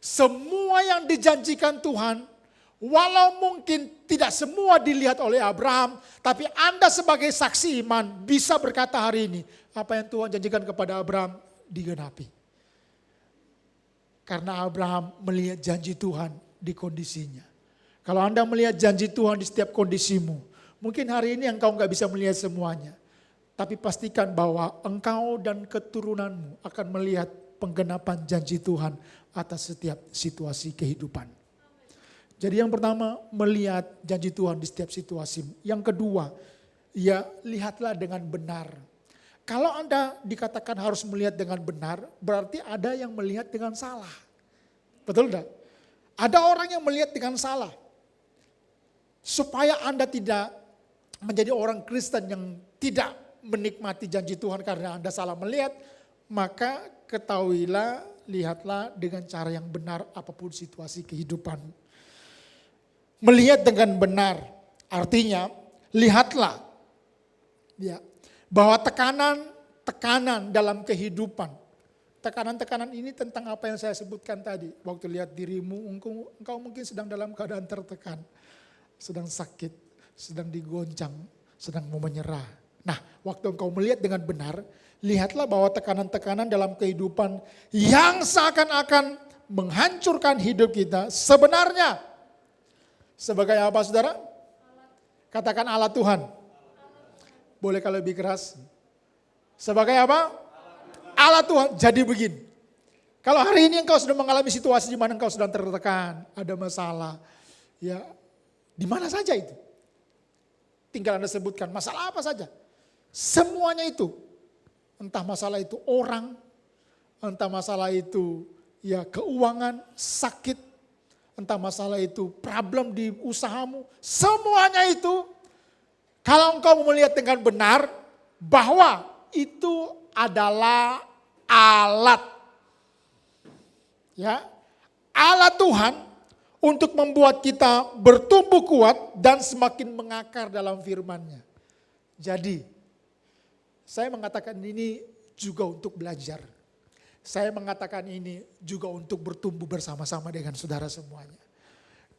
Semua yang dijanjikan Tuhan, walau mungkin tidak semua dilihat oleh Abraham, tapi Anda sebagai saksi iman bisa berkata hari ini, apa yang Tuhan janjikan kepada Abraham digenapi. Karena Abraham melihat janji Tuhan di kondisinya. Kalau Anda melihat janji Tuhan di setiap kondisimu, mungkin hari ini engkau nggak bisa melihat semuanya. Tapi pastikan bahwa engkau dan keturunanmu akan melihat penggenapan janji Tuhan atas setiap situasi kehidupan. Jadi yang pertama, melihat janji Tuhan di setiap situasi. Yang kedua, ya lihatlah dengan benar. Kalau Anda dikatakan harus melihat dengan benar, berarti ada yang melihat dengan salah. Betul enggak? Ada orang yang melihat dengan salah. Supaya Anda tidak menjadi orang Kristen yang tidak menikmati janji Tuhan karena Anda salah melihat, maka ketahuilah, lihatlah dengan cara yang benar apapun situasi kehidupan. Melihat dengan benar artinya lihatlah ya, bahwa tekanan dalam kehidupan. Tekanan-tekanan ini tentang apa yang saya sebutkan tadi. Waktu lihat dirimu, engkau mungkin sedang dalam keadaan tertekan. Sedang sakit, sedang digoncang, sedang mau menyerah. Nah, waktu engkau melihat dengan benar, lihatlah bahwa tekanan-tekanan dalam kehidupan yang seakan-akan menghancurkan hidup kita sebenarnya sebagai apa, saudara? Katakan alat Tuhan. Boleh kalau lebih keras? Sebagai apa? Alat Tuhan. Jadi begini, kalau hari ini engkau sudah mengalami situasi di mana engkau sedang tertekan, ada masalah, ya di mana saja itu. Tinggal Anda sebutkan masalah apa saja. Semuanya itu, entah masalah itu orang, entah masalah itu ya keuangan, sakit, entah masalah itu problem di usahamu, semuanya itu kalau engkau melihat dengan benar bahwa itu adalah alat. Ya, alat Tuhan untuk membuat kita bertumbuh kuat dan semakin mengakar dalam firman-Nya. Jadi, saya mengatakan ini juga untuk belajar. Saya mengatakan ini juga untuk bertumbuh bersama-sama dengan saudara semuanya.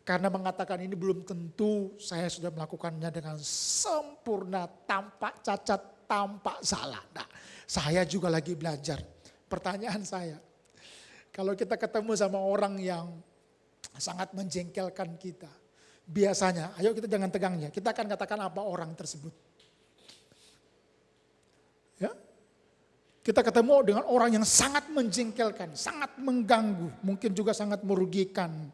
Karena mengatakan ini belum tentu saya sudah melakukannya dengan sempurna, tanpa cacat, tanpa salah. Nah, saya juga lagi belajar. Pertanyaan saya, kalau kita ketemu sama orang yang sangat menjengkelkan kita, biasanya, ayo kita jangan tegangnya, kita akan katakan apa orang tersebut. Ya, kita ketemu dengan orang yang sangat menjengkelkan, sangat mengganggu, mungkin juga sangat merugikan.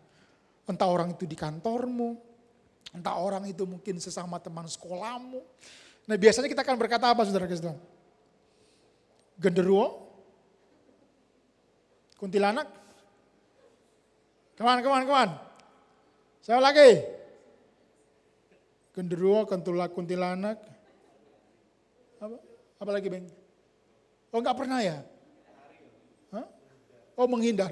Entah orang itu di kantormu, entah orang itu mungkin sesama teman sekolahmu. Nah biasanya kita akan berkata apa saudara-saudara? Genderuwo? Kuntilanak? Kemana? Saya lagi. genderuwo, kuntilanak. Apa lagi, Bang? Oh, enggak pernah ya? Hah? Oh, menghindar.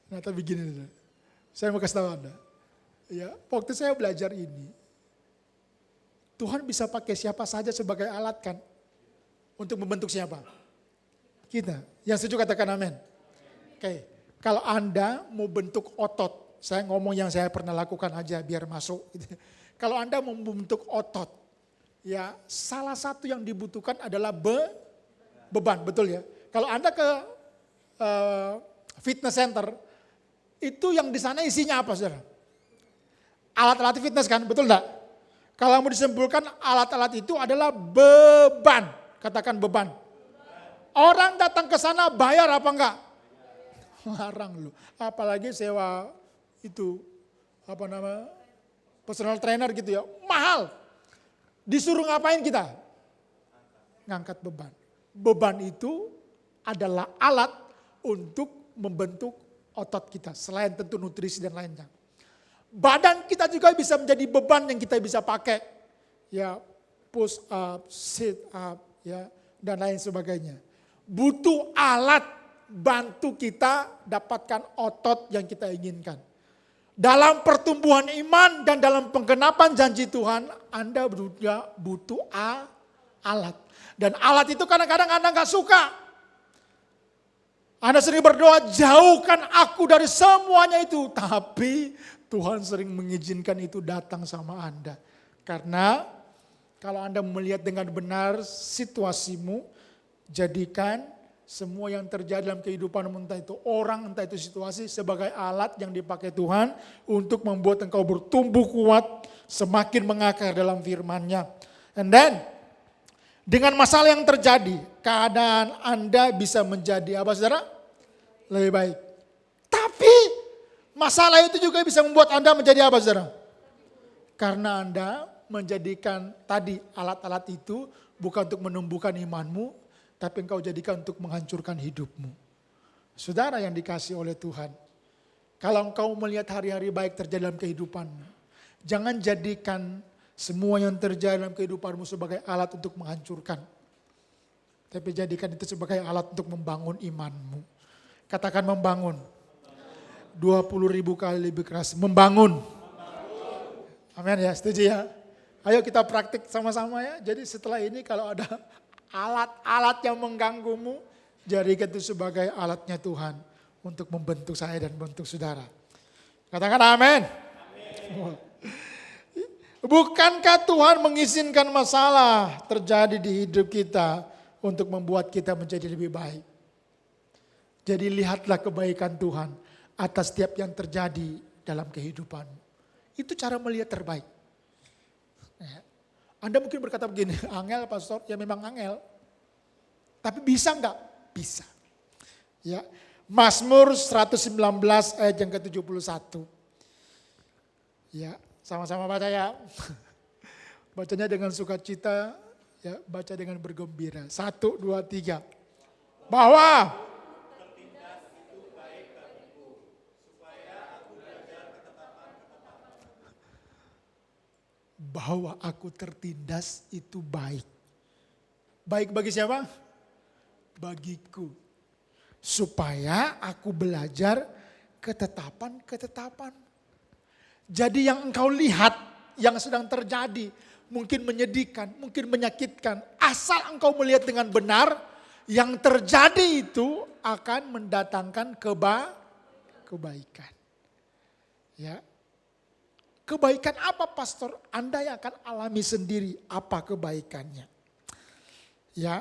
Nah, tapi gini, saya mau kasih tahu Anda. Ya, waktu saya belajar ini, Tuhan bisa pakai siapa saja sebagai alat kan? Untuk membentuk siapa? Kita. Yang setuju katakan amin. Oke, kalau Anda mau bentuk otot, saya ngomong yang saya pernah lakukan aja biar masuk. Kalau Anda mau membentuk otot, ya salah satu yang dibutuhkan adalah beban, betul ya? Kalau Anda ke fitness center, itu yang di sana isinya apa, saudara? Alat-alat fitness kan, betul enggak? Kalau mau disimpulkan alat-alat itu adalah beban. Katakan beban. Orang datang ke sana bayar apa enggak? Larang loh. Apalagi sewa itu, personal trainer gitu ya. Mahal. Disuruh ngapain kita? Ngangkat beban. Beban itu adalah alat untuk membentuk otot kita. Selain tentu nutrisi dan lainnya. Badan kita juga bisa menjadi beban yang kita bisa pakai. Ya, push up, sit up, ya, dan lain sebagainya. Butuh alat bantu kita dapatkan otot yang kita inginkan. Dalam pertumbuhan iman dan dalam penggenapan janji Tuhan, Anda juga butuh alat. Dan alat itu kadang-kadang Anda gak suka. Anda sering berdoa, jauhkan aku dari semuanya itu. Tapi Tuhan sering mengizinkan itu datang sama Anda. Karena kalau Anda melihat dengan benar situasimu, jadikan semua yang terjadi dalam kehidupanmu, entah itu orang, entah itu situasi, sebagai alat yang dipakai Tuhan untuk membuat engkau bertumbuh kuat, semakin mengakar dalam firman-Nya. And then, dengan masalah yang terjadi, keadaan Anda bisa menjadi apa, saudara? Lebih baik. Tapi masalah itu juga bisa membuat Anda menjadi apa, saudara? Karena Anda menjadikan tadi alat-alat itu bukan untuk menumbuhkan imanmu, tapi engkau jadikan untuk menghancurkan hidupmu. Saudara yang dikasih oleh Tuhan, kalau engkau melihat hari-hari baik terjadi dalam kehidupanmu, jangan jadikan semua yang terjadi dalam kehidupanmu sebagai alat untuk menghancurkan. Tapi jadikan itu sebagai alat untuk membangun imanmu. Katakan membangun. 20.000 kali lebih keras. Membangun. Amin ya, setuju ya? Ayo kita praktik sama-sama ya. Jadi setelah ini kalau ada alat-alat yang mengganggumu, jadikan itu sebagai alatnya Tuhan untuk membentuk saya dan membentuk saudara. Katakan amin. Bukankah Tuhan mengizinkan masalah terjadi di hidup kita untuk membuat kita menjadi lebih baik? Jadi lihatlah kebaikan Tuhan atas setiap yang terjadi dalam kehidupanmu. Itu cara melihat terbaik. Anda mungkin berkata begini, angel pastor, ya memang angel. Tapi bisa enggak? Bisa. Ya, Mazmur 119 ayat yang ke-71. Ya, sama-sama baca ya. Bacanya dengan sukacita, ya, baca dengan bergembira. 1, 2, 3. Bahwa aku tertindas itu baik. Baik bagi siapa? Bagiku. Supaya aku belajar ketetapan-ketetapan. Jadi yang engkau lihat, yang sedang terjadi, mungkin menyedihkan, mungkin menyakitkan. Asal engkau melihat dengan benar, yang terjadi itu akan mendatangkan kebaikan. Ya. Kebaikan apa pastor? Anda yang akan alami sendiri apa kebaikannya. Ya,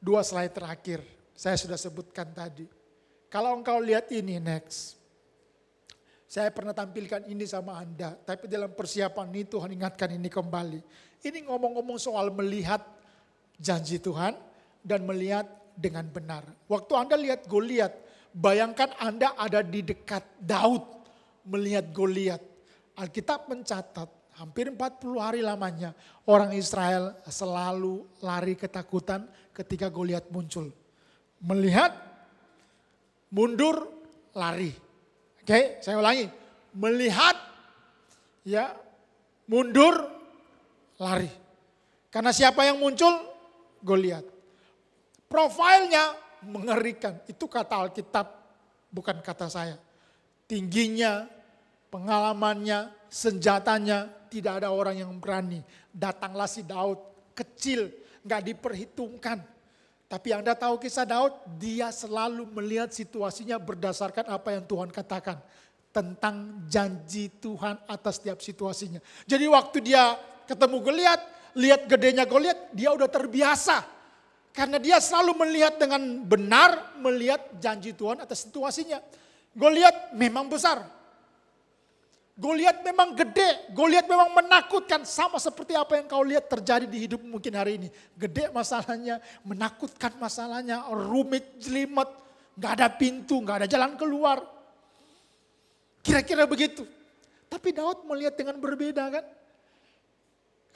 2 slide terakhir saya sudah sebutkan tadi. Kalau engkau lihat ini next. Saya pernah tampilkan ini sama Anda. Tapi dalam persiapan ini Tuhan ingatkan ini kembali. Ini ngomong-ngomong soal melihat janji Tuhan dan melihat dengan benar. Waktu Anda lihat Goliat, bayangkan Anda ada di dekat Daud melihat Goliat. Alkitab mencatat hampir 40 hari lamanya orang Israel selalu lari ketakutan ketika Goliat muncul. Melihat, mundur, lari. Oke, saya ulangi. Melihat, ya mundur, lari. Karena siapa yang muncul? Goliat. Profilnya mengerikan. Itu kata Alkitab, bukan kata saya. Tingginya, pengalamannya, senjatanya, tidak ada orang yang berani. Datanglah si Daud, kecil, gak diperhitungkan. Tapi Anda tahu kisah Daud, dia selalu melihat situasinya berdasarkan apa yang Tuhan katakan. Tentang janji Tuhan atas setiap situasinya. Jadi waktu dia ketemu Goliat, lihat gedenya Goliat, dia udah terbiasa. Karena dia selalu melihat dengan benar, melihat janji Tuhan atas situasinya. Goliat memang besar. Goliat memang gede, Goliat memang menakutkan. Sama seperti apa yang kau lihat terjadi di hidup mungkin hari ini. Gede masalahnya, menakutkan masalahnya, rumit, jelimet. Gak ada pintu, gak ada jalan keluar. Kira-kira begitu. Tapi Daud melihat dengan berbeda kan.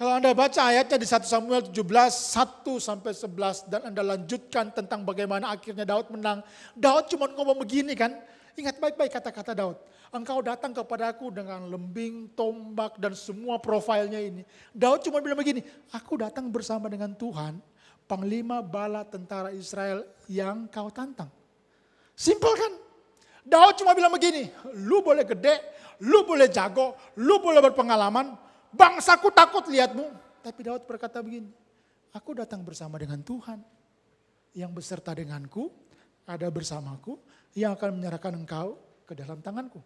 Kalau Anda baca ayatnya di 1 Samuel 17, 1-11. Dan Anda lanjutkan tentang bagaimana akhirnya Daud menang. Daud cuma ngomong begini kan. Ingat baik-baik kata-kata Daud. Engkau datang kepadaku dengan lembing, tombak dan semua profilnya ini. Daud cuma bilang begini. Aku datang bersama dengan Tuhan. Panglima bala tentara Israel yang kau tantang. Simpel kan? Daud cuma bilang begini, lu boleh gede, lu boleh jago, lu boleh berpengalaman, bangsaku takut lihatmu. Tapi Daud berkata begini, aku datang bersama dengan Tuhan yang beserta denganku, ada bersamaku, yang akan menyerahkan engkau ke dalam tanganku.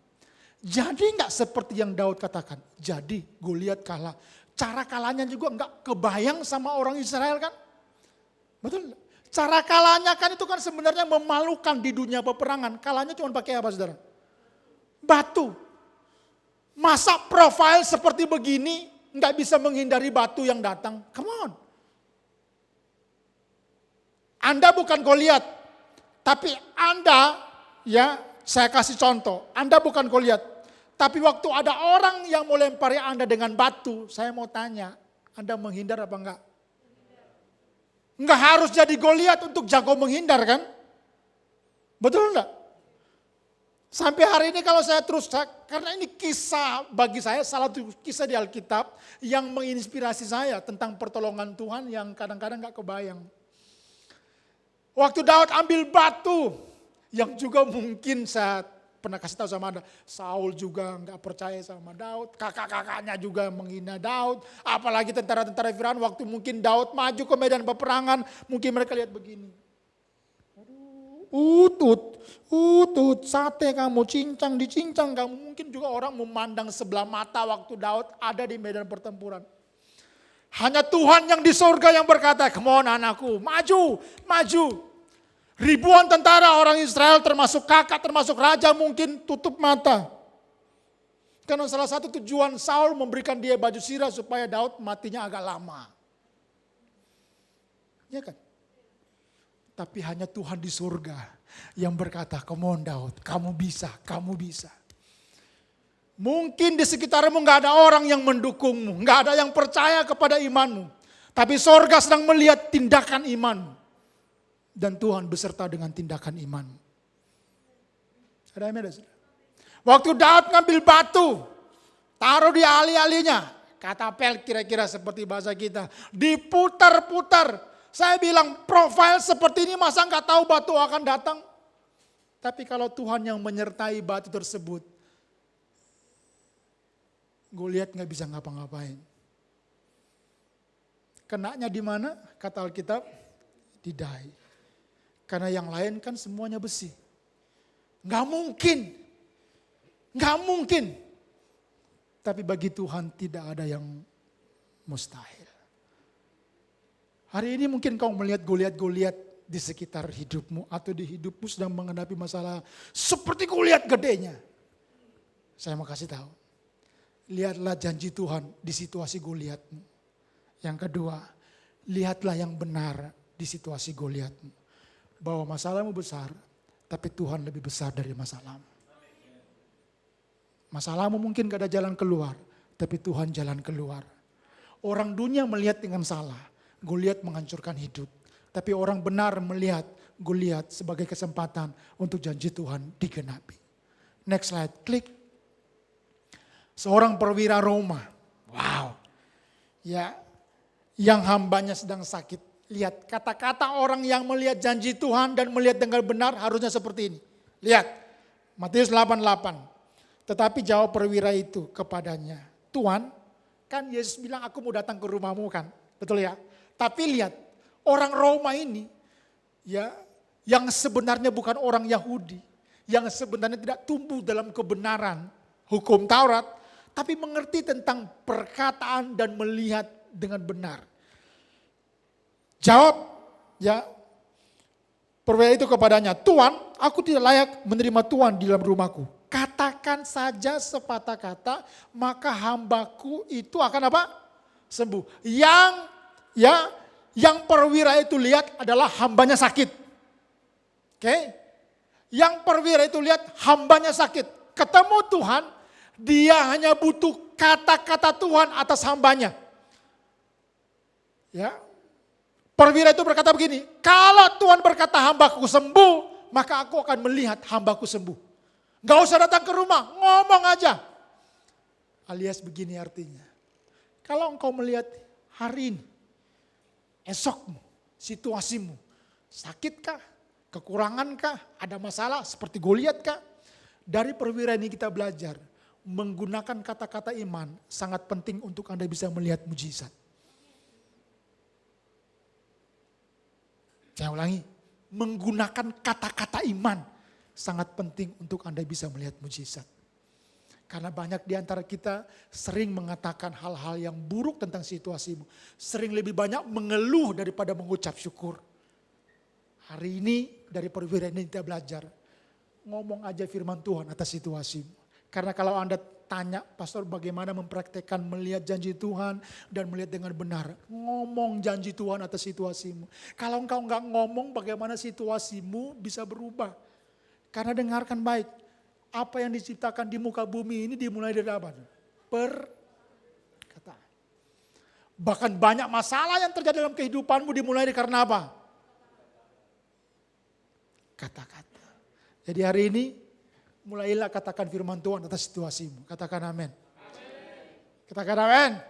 Jadi enggak seperti yang Daud katakan, jadi Goliat kalah. Cara kalahnya juga enggak kebayang sama orang Israel kan? Betul. Cara kalahnya kan itu kan sebenarnya memalukan di dunia peperangan. Kalahnya cuma pakai apa saudara? Batu. Masa profil seperti begini nggak bisa menghindari batu yang datang? Come on. Anda bukan Goliat. Tapi Anda, ya saya kasih contoh. Anda bukan Goliat. Tapi waktu ada orang yang mau lempari Anda dengan batu, saya mau tanya, Anda menghindar apa enggak? Enggak harus jadi Goliat untuk jago menghindar kan? Betul enggak? Sampai hari ini kalau saya terus, karena ini kisah bagi saya, salah satu kisah di Alkitab yang menginspirasi saya tentang pertolongan Tuhan yang kadang-kadang enggak kebayang. Waktu Daud ambil batu, yang juga mungkin saya pernah kasih tahu sama Anda, Saul juga enggak percaya sama Daud, kakak-kakaknya juga menghina Daud, apalagi tentara-tentara Firaun waktu mungkin Daud maju ke medan peperangan, mungkin mereka lihat begini. Utut, sate kamu, dicincang kamu. Mungkin juga orang memandang sebelah mata waktu Daud ada di medan pertempuran. Hanya Tuhan yang di surga yang berkata, come on anakku, maju. Ribuan tentara orang Israel termasuk kakak, termasuk raja mungkin tutup mata. Karena salah satu tujuan Saul memberikan dia baju sirah supaya Daud matinya agak lama. Ya kan? Tapi hanya Tuhan di surga yang berkata, come on Daud, kamu bisa. Mungkin di sekitarmu gak ada orang yang mendukungmu, gak ada yang percaya kepada imanmu. Tapi surga sedang melihat tindakan imanmu. Dan Tuhan beserta dengan tindakan iman. Ada amin, saudara? Waktu Daud ngambil batu, taruh di ali-alinya. Katapel kira-kira seperti bahasa kita. Diputar-putar. Saya bilang profil seperti ini masa nggak tahu batu akan datang. Tapi kalau Tuhan yang menyertai batu tersebut, Goliat nggak bisa ngapa-ngapain. Kenanya di mana? Kata Alkitab, di dahi. Karena yang lain kan semuanya besi. Gak mungkin. Tapi bagi Tuhan tidak ada yang mustahil. Hari ini mungkin kau melihat Goliat-Goliat di sekitar hidupmu. Atau di hidupmu sedang menghadapi masalah seperti Goliat gedenya. Saya mau kasih tahu. Lihatlah janji Tuhan di situasi Goliatmu. Yang kedua, lihatlah yang benar di situasi Goliatmu. Bahwa masalahmu besar, tapi Tuhan lebih besar dari masalahmu. Masalahmu mungkin gak ada jalan keluar, tapi Tuhan jalan keluar. Orang dunia melihat dengan salah, Goliat menghancurkan hidup. Tapi orang benar melihat Goliat sebagai kesempatan untuk janji Tuhan digenapi. Next slide, klik. seorang perwira Roma. Wow. Ya, yang hambanya sedang sakit. Lihat, kata-kata orang yang melihat janji Tuhan dan melihat dengan benar harusnya seperti ini. Lihat, Matius 8:8. Tetapi jawab perwira itu kepadanya, Tuhan, kan Yesus bilang aku mau datang ke rumahmu kan. Betul ya? Tapi lihat, orang Roma ini, ya, yang sebenarnya bukan orang Yahudi, yang sebenarnya tidak tumbuh dalam kebenaran hukum Taurat, tapi mengerti tentang perkataan dan melihat dengan benar. Jawab, ya, perwira itu kepadanya, Tuhan, aku tidak layak menerima Tuhan di dalam rumahku. Katakan saja sepatah kata, maka hambaku itu akan apa? Sembuh. Yang perwira itu lihat adalah hambanya sakit. Oke? Yang perwira itu lihat hambanya sakit. Ketemu Tuhan, dia hanya butuh kata-kata Tuhan atas hambanya. Ya. Perwira itu berkata begini, kalau Tuhan berkata hambaku sembuh, maka aku akan melihat hambaku sembuh. Gak usah datang ke rumah, ngomong aja. Alias begini artinya, kalau engkau melihat hari ini, esokmu, situasimu, sakitkah, kekurangankah, ada masalah seperti Goliat kah? Dari perwira ini kita belajar, menggunakan kata-kata iman sangat penting untuk Anda bisa melihat mujizat. Saya ulangi, menggunakan kata-kata iman sangat penting untuk Anda bisa melihat mujizat. Karena banyak di antara kita sering mengatakan hal-hal yang buruk tentang situasimu. Sering lebih banyak mengeluh daripada mengucap syukur. Hari ini dari perwira ini kita belajar, ngomong aja firman Tuhan atas situasimu. Karena kalau Anda tanya, pastor bagaimana mempraktekkan melihat janji Tuhan dan melihat dengan benar. Ngomong janji Tuhan atas situasimu. Kalau engkau enggak ngomong bagaimana situasimu bisa berubah. Karena dengarkan baik, apa yang diciptakan di muka bumi ini dimulai dari apa? Perkataan. Bahkan banyak masalah yang terjadi dalam kehidupanmu dimulai karena apa? Kata-kata. Jadi hari ini, mulailah katakan firman Tuhan atas situasimu. Katakan amin. Katakan amin.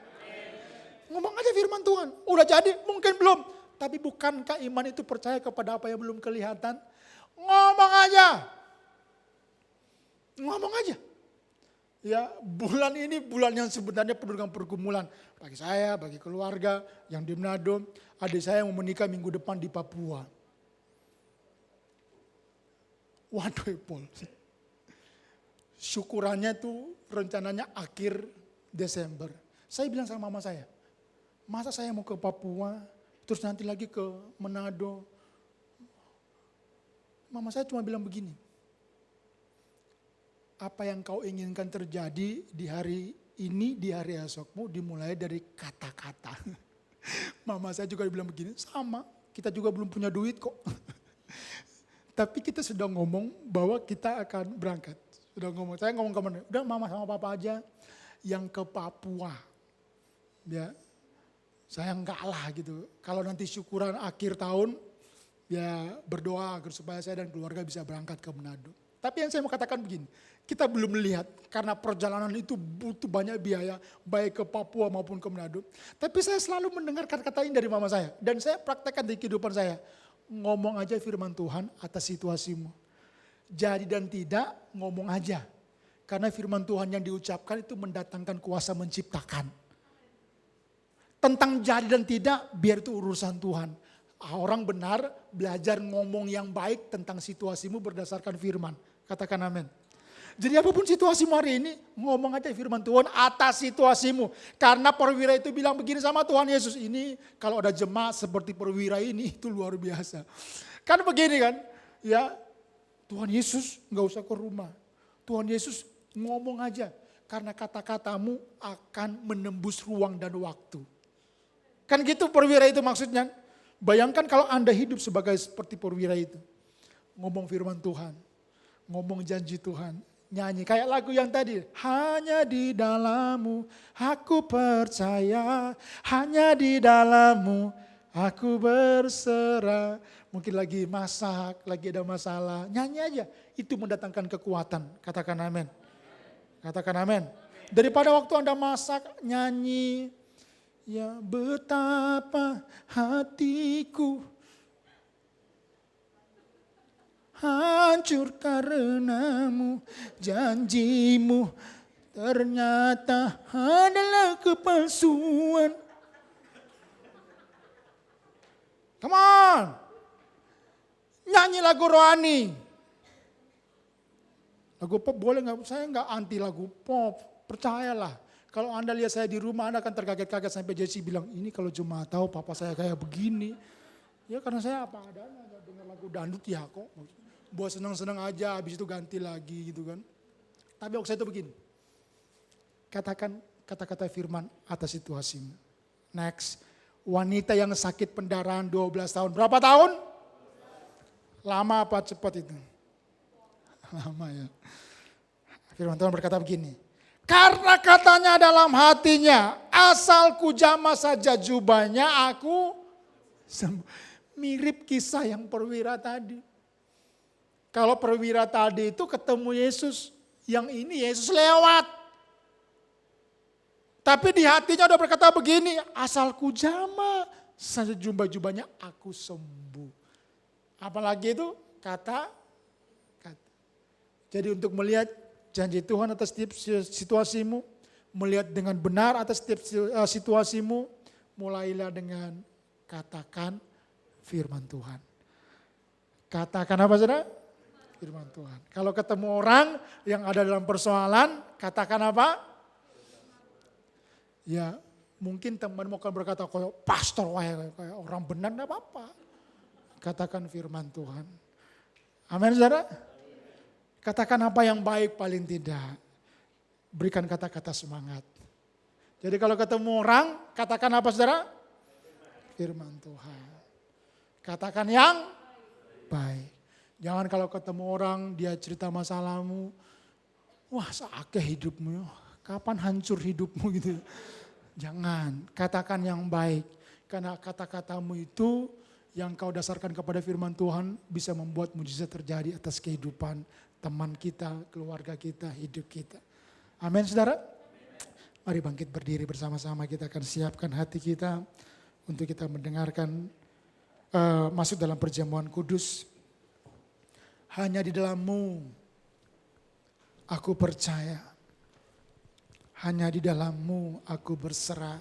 Ngomong aja firman Tuhan. Udah jadi, mungkin belum. Tapi bukankah iman itu percaya kepada apa yang belum kelihatan? Ngomong aja. Ngomong aja. Ya, bulan ini bulan yang sebenarnya penuh dengan pergumulan. Bagi saya, bagi keluarga yang di Manado. Adik saya yang mau menikah minggu depan di Papua. Waduh, Paul. Syukurannya tuh rencananya akhir Desember. Saya bilang sama mama saya, masa saya mau ke Papua, terus nanti lagi ke Manado. Mama saya cuma bilang begini, apa yang kau inginkan terjadi di hari ini, di hari esokmu dimulai dari kata-kata. Mama saya juga bilang begini, sama, kita juga belum punya duit kok. Tapi kita sudah ngomong bahwa kita akan berangkat. Sudah ngomong, saya ngomong ke mana? Udah mama sama papa aja yang ke Papua. Ya, saya enggak lah gitu. Kalau nanti syukuran akhir tahun, ya berdoa agar supaya saya dan keluarga bisa berangkat ke Manado. Tapi yang saya mau katakan begini, kita belum melihat karena perjalanan itu butuh banyak biaya, baik ke Papua maupun ke Manado. Tapi saya selalu mendengar kata-kata ini dari mama saya. Dan saya praktekkan di kehidupan saya. Ngomong aja firman Tuhan atas situasimu. Jadi dan tidak, ngomong aja. Karena firman Tuhan yang diucapkan itu mendatangkan kuasa menciptakan. Tentang jadi dan tidak, biar itu urusan Tuhan. Orang benar belajar ngomong yang baik tentang situasimu berdasarkan firman. Katakan amin. Jadi apapun situasimu hari ini, ngomong aja firman Tuhan atas situasimu. Karena perwira itu bilang begini sama Tuhan Yesus, ini kalau ada jemaat seperti perwira ini, itu luar biasa. Kan begini kan, ya Tuhan Yesus gak usah ke rumah. Tuhan Yesus ngomong aja, karena kata-katamu akan menembus ruang dan waktu. Kan gitu perwira itu maksudnya. Bayangkan kalau Anda hidup seperti perwira itu. Ngomong firman Tuhan, ngomong janji Tuhan. Nyanyi kayak lagu yang tadi, hanya di dalammu aku percaya, hanya di dalammu aku berserah. Mungkin lagi masak, lagi ada masalah, nyanyi aja. Itu mendatangkan kekuatan, katakan amin. Katakan amin. Daripada waktu Anda masak, nyanyi. Ya betapa hatiku hancur karenamu, janjimu ternyata adalah kepalsuan. Come on. Nyanyi lagu rohani. Lagu pop boleh nggak? Saya nggak anti lagu pop. Percayalah. Kalau Anda lihat saya di rumah, Anda akan terkaget-kaget sampai Jesse bilang, ini kalau cuma tahu papa saya kayak begini. Ya karena saya apa adanya, nggak dengar lagu dangdut ya kok. Buat senang-senang aja, habis itu ganti lagi gitu kan. Tapi waktu saya itu begini. Katakan kata-kata firman atas situasimu. Next. Wanita yang sakit pendarahan 12 tahun. Berapa tahun? Lama apa cepat itu? Lama ya. Firman Tuhan berkata begini. Karena katanya dalam hatinya, asal ku jamah saja jubahnya aku sembuh. Mirip kisah yang perwira tadi. Kalau perwira tadi itu ketemu Yesus. Yang ini Yesus lewat. Tapi di hatinya udah berkata begini, asal ku jamah saja jubah-jubahnya aku sembuh. Apalagi itu kata. Jadi untuk melihat janji Tuhan atas setiap situasimu, melihat dengan benar atas setiap situasimu, mulailah dengan katakan firman Tuhan. Katakan apa saudara? Firman Tuhan. Kalau ketemu orang yang ada dalam persoalan, katakan apa? Ya mungkin temanmu akan berkata, kalau pastor kayak orang benar enggak apa-apa. Katakan firman Tuhan. Amin saudara. Katakan apa yang baik paling tidak. Berikan kata-kata semangat. Jadi kalau ketemu orang, katakan apa saudara? Firman Tuhan. Katakan yang baik. Jangan kalau ketemu orang dia cerita masalahmu. Wah sakit hidupmu. Kapan hancur hidupmu gitu. Jangan, katakan yang baik. Karena kata-katamu itu yang kau dasarkan kepada firman Tuhan bisa membuat mujizat terjadi atas kehidupan teman kita, keluarga kita, hidup kita. Amin saudara. Mari bangkit berdiri bersama-sama, kita akan siapkan hati kita untuk kita mendengarkan masuk dalam perjamuan kudus. Hanya di dalam-Mu aku percaya. Hanya di dalam-Mu aku berserah.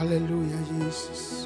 Haleluya Yesus.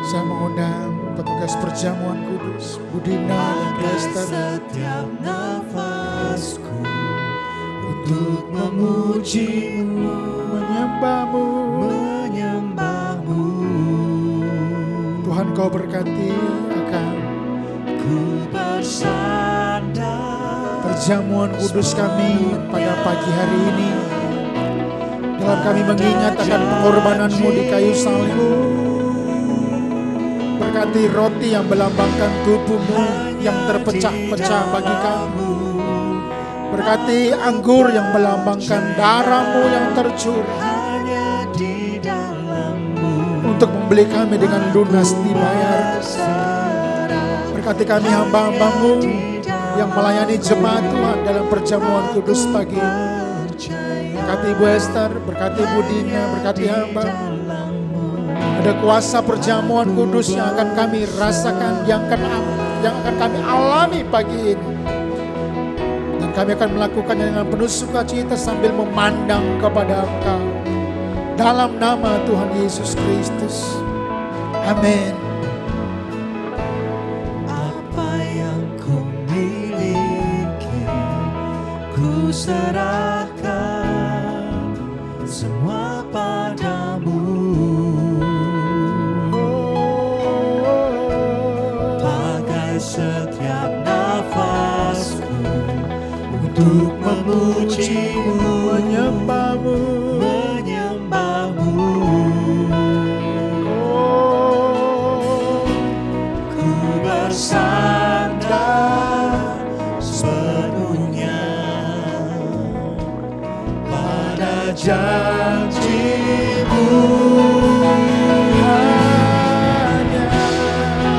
Saya mengundang petugas perjamuan kudus, Budina dan Kristen, setiap nafasku untuk memuji-Mu, menyembah-Mu. Tuhan Kau berkati akan ku bersandar perjamuan kudus kami pada pagi hari ini. Dalam kami mengingat akan pengorbanan-Mu di kayu salib. Berkati roti yang melambangkan tubuh-Mu yang terpecah-pecah bagi kami. Berkati anggur yang melambangkan darah-Mu yang tercurah. Untuk membeli kami dengan lunas dibayar. Berkati kami hamba-hamba-Mu yang melayani jemaat Tuhan dalam perjamuan kudus pagi ini. Berkati Ibu Esther, berkati Ibu Dina, berkati hamba. Ada kuasa perjamuan kudus yang akan kami rasakan, yang akan kami alami pagi ini. Dan kami akan melakukannya dengan penuh sukacita sambil memandang kepada Engkau. Dalam nama Tuhan Yesus Kristus. Amin. apa yang ku miliki, ku serahkan semua padamu. untuk memujimu, menyembahmu. menyembahmu. Oh, Ku bersandar sepenuhnya pada janji-Mu.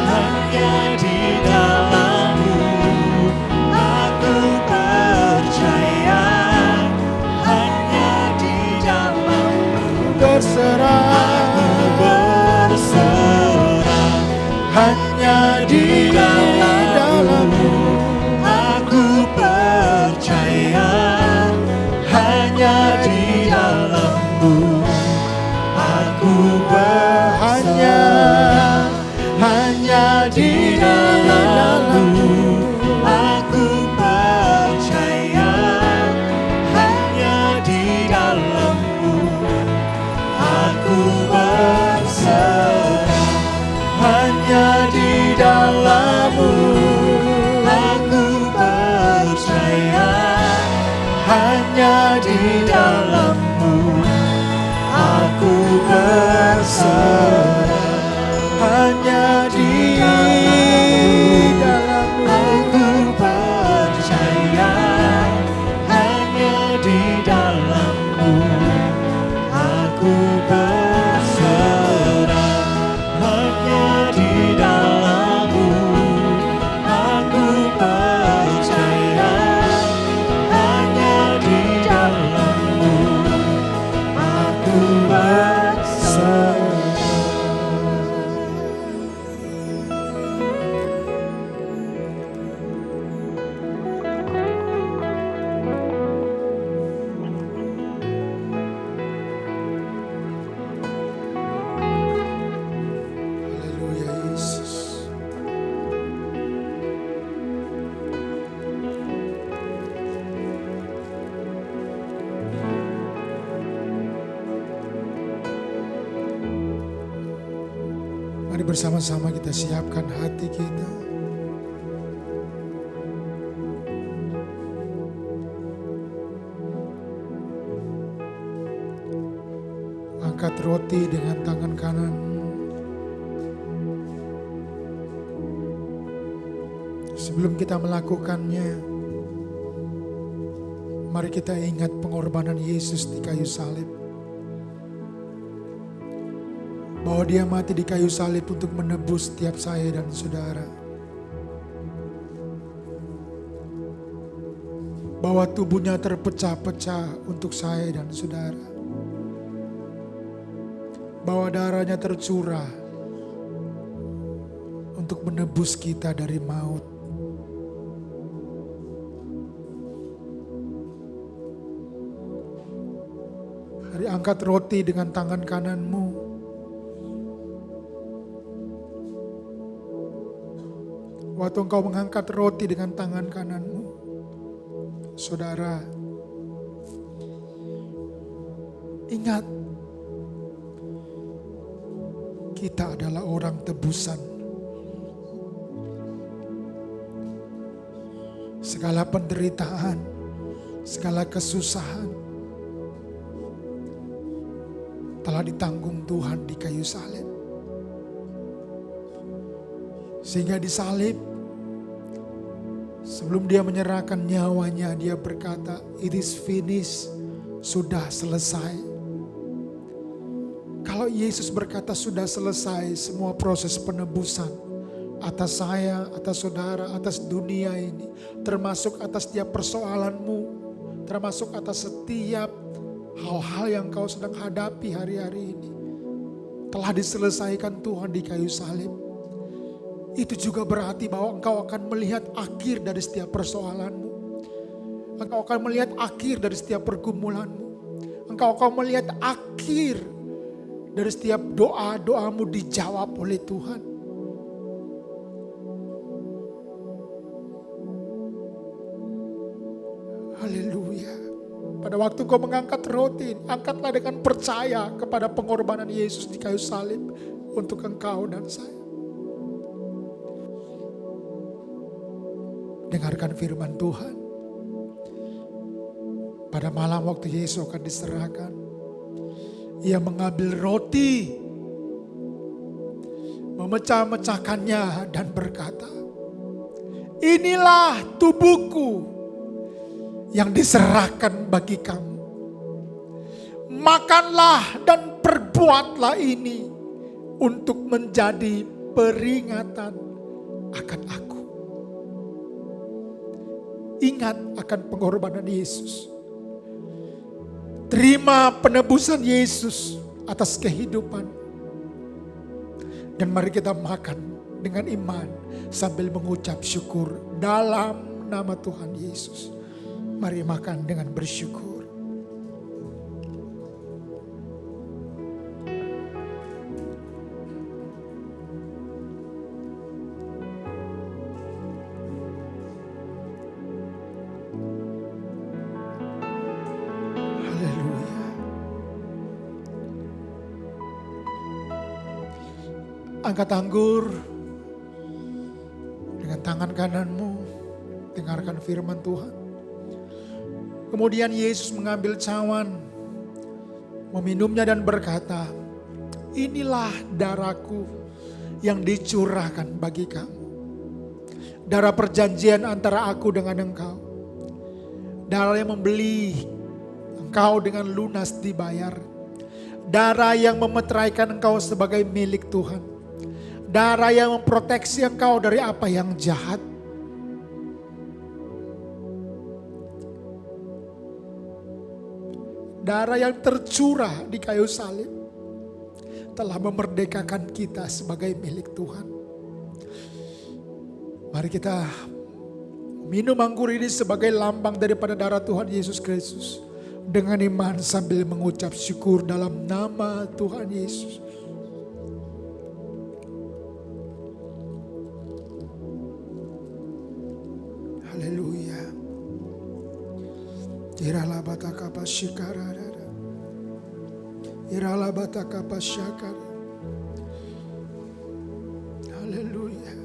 Hanya di dalam-Mu aku percaya, hanya di dalam-Mu berserah, berserah. Hanya di dalam-Mu aku percaya, hanya di dalam-Mu aku berserah. Hanya di dalam-Mu aku percaya, hanya di dalam-Mu aku berserah. Hanya di dalam-Mu aku percaya, hanya di dalam-Mu aku berserah. Hanya di dalam-Mu aku percaya, hanya di dalam-Mu aku berserah. Hanya di dalam-Mu aku percaya, hanya di dalam-Mu aku berserah. haleluya Yesus. Mari bersama-sama kita siapkan hati kita. Angkat roti dengan tangan kanan. Sebelum kita melakukannya, mari kita ingat pengorbanan Yesus di kayu salib. Bahwa dia mati di kayu salib untuk menebus setiap saya dan saudara. Bahwa tubuhnya terpecah-pecah untuk saya dan saudara. Bahwa darahnya tercurah untuk menebus kita dari maut. Mari angkat roti dengan tangan kananmu. Waktu engkau mengangkat roti dengan tangan kananmu, saudara, ingat, kita adalah orang tebusan. Segala penderitaan, segala kesusahan telah ditanggung Tuhan di kayu salib. Sehingga di salib, sebelum dia menyerahkan nyawanya, dia berkata, "It is finished," sudah selesai. Kalau Yesus berkata sudah selesai, semua proses penebusan atas saya, atas saudara, atas dunia ini, termasuk atas setiap persoalanmu, termasuk atas setiap hal-hal yang kau sedang hadapi hari-hari ini, telah diselesaikan Tuhan di kayu salib. Itu juga berarti bahwa engkau akan melihat akhir dari setiap persoalanmu. Engkau akan melihat akhir dari setiap pergumulanmu. Engkau akan melihat akhir dari setiap doa-doamu dijawab oleh Tuhan. Haleluya. Pada waktu kau mengangkat roti, angkatlah dengan percaya kepada pengorbanan Yesus di kayu salib untuk engkau dan saya. Dengarkan firman Tuhan. Pada malam waktu Yesus akan diserahkan, ia mengambil roti, memecah-mecahkannya dan berkata, inilah tubuhku yang diserahkan bagi kamu. Makanlah dan perbuatlah ini untuk menjadi peringatan akan aku. Ingat akan pengorbanan Yesus. Terima penebusan Yesus atas kehidupan. Dan mari kita makan dengan iman sambil mengucap syukur dalam nama Tuhan Yesus. Mari makan dengan bersyukur. Angkat anggur dengan tangan kananmu, dengarkan firman Tuhan. Kemudian Yesus mengambil cawan, meminumnya dan berkata, inilah darahku yang dicurahkan bagi kamu. Darah perjanjian antara aku dengan engkau. Darah yang membeli engkau dengan lunas dibayar. Darah yang memeteraikan engkau sebagai milik Tuhan. Darah yang memproteksi engkau dari apa yang jahat. Darah yang tercurah di kayu salib telah memerdekakan kita sebagai milik Tuhan. Mari kita minum anggur ini sebagai lambang daripada darah Tuhan Yesus Kristus. Dengan iman sambil mengucap syukur dalam nama Tuhan Yesus. Haleluya. Irala bataka pasyikara. Irala bataka pasyakara. Haleluya.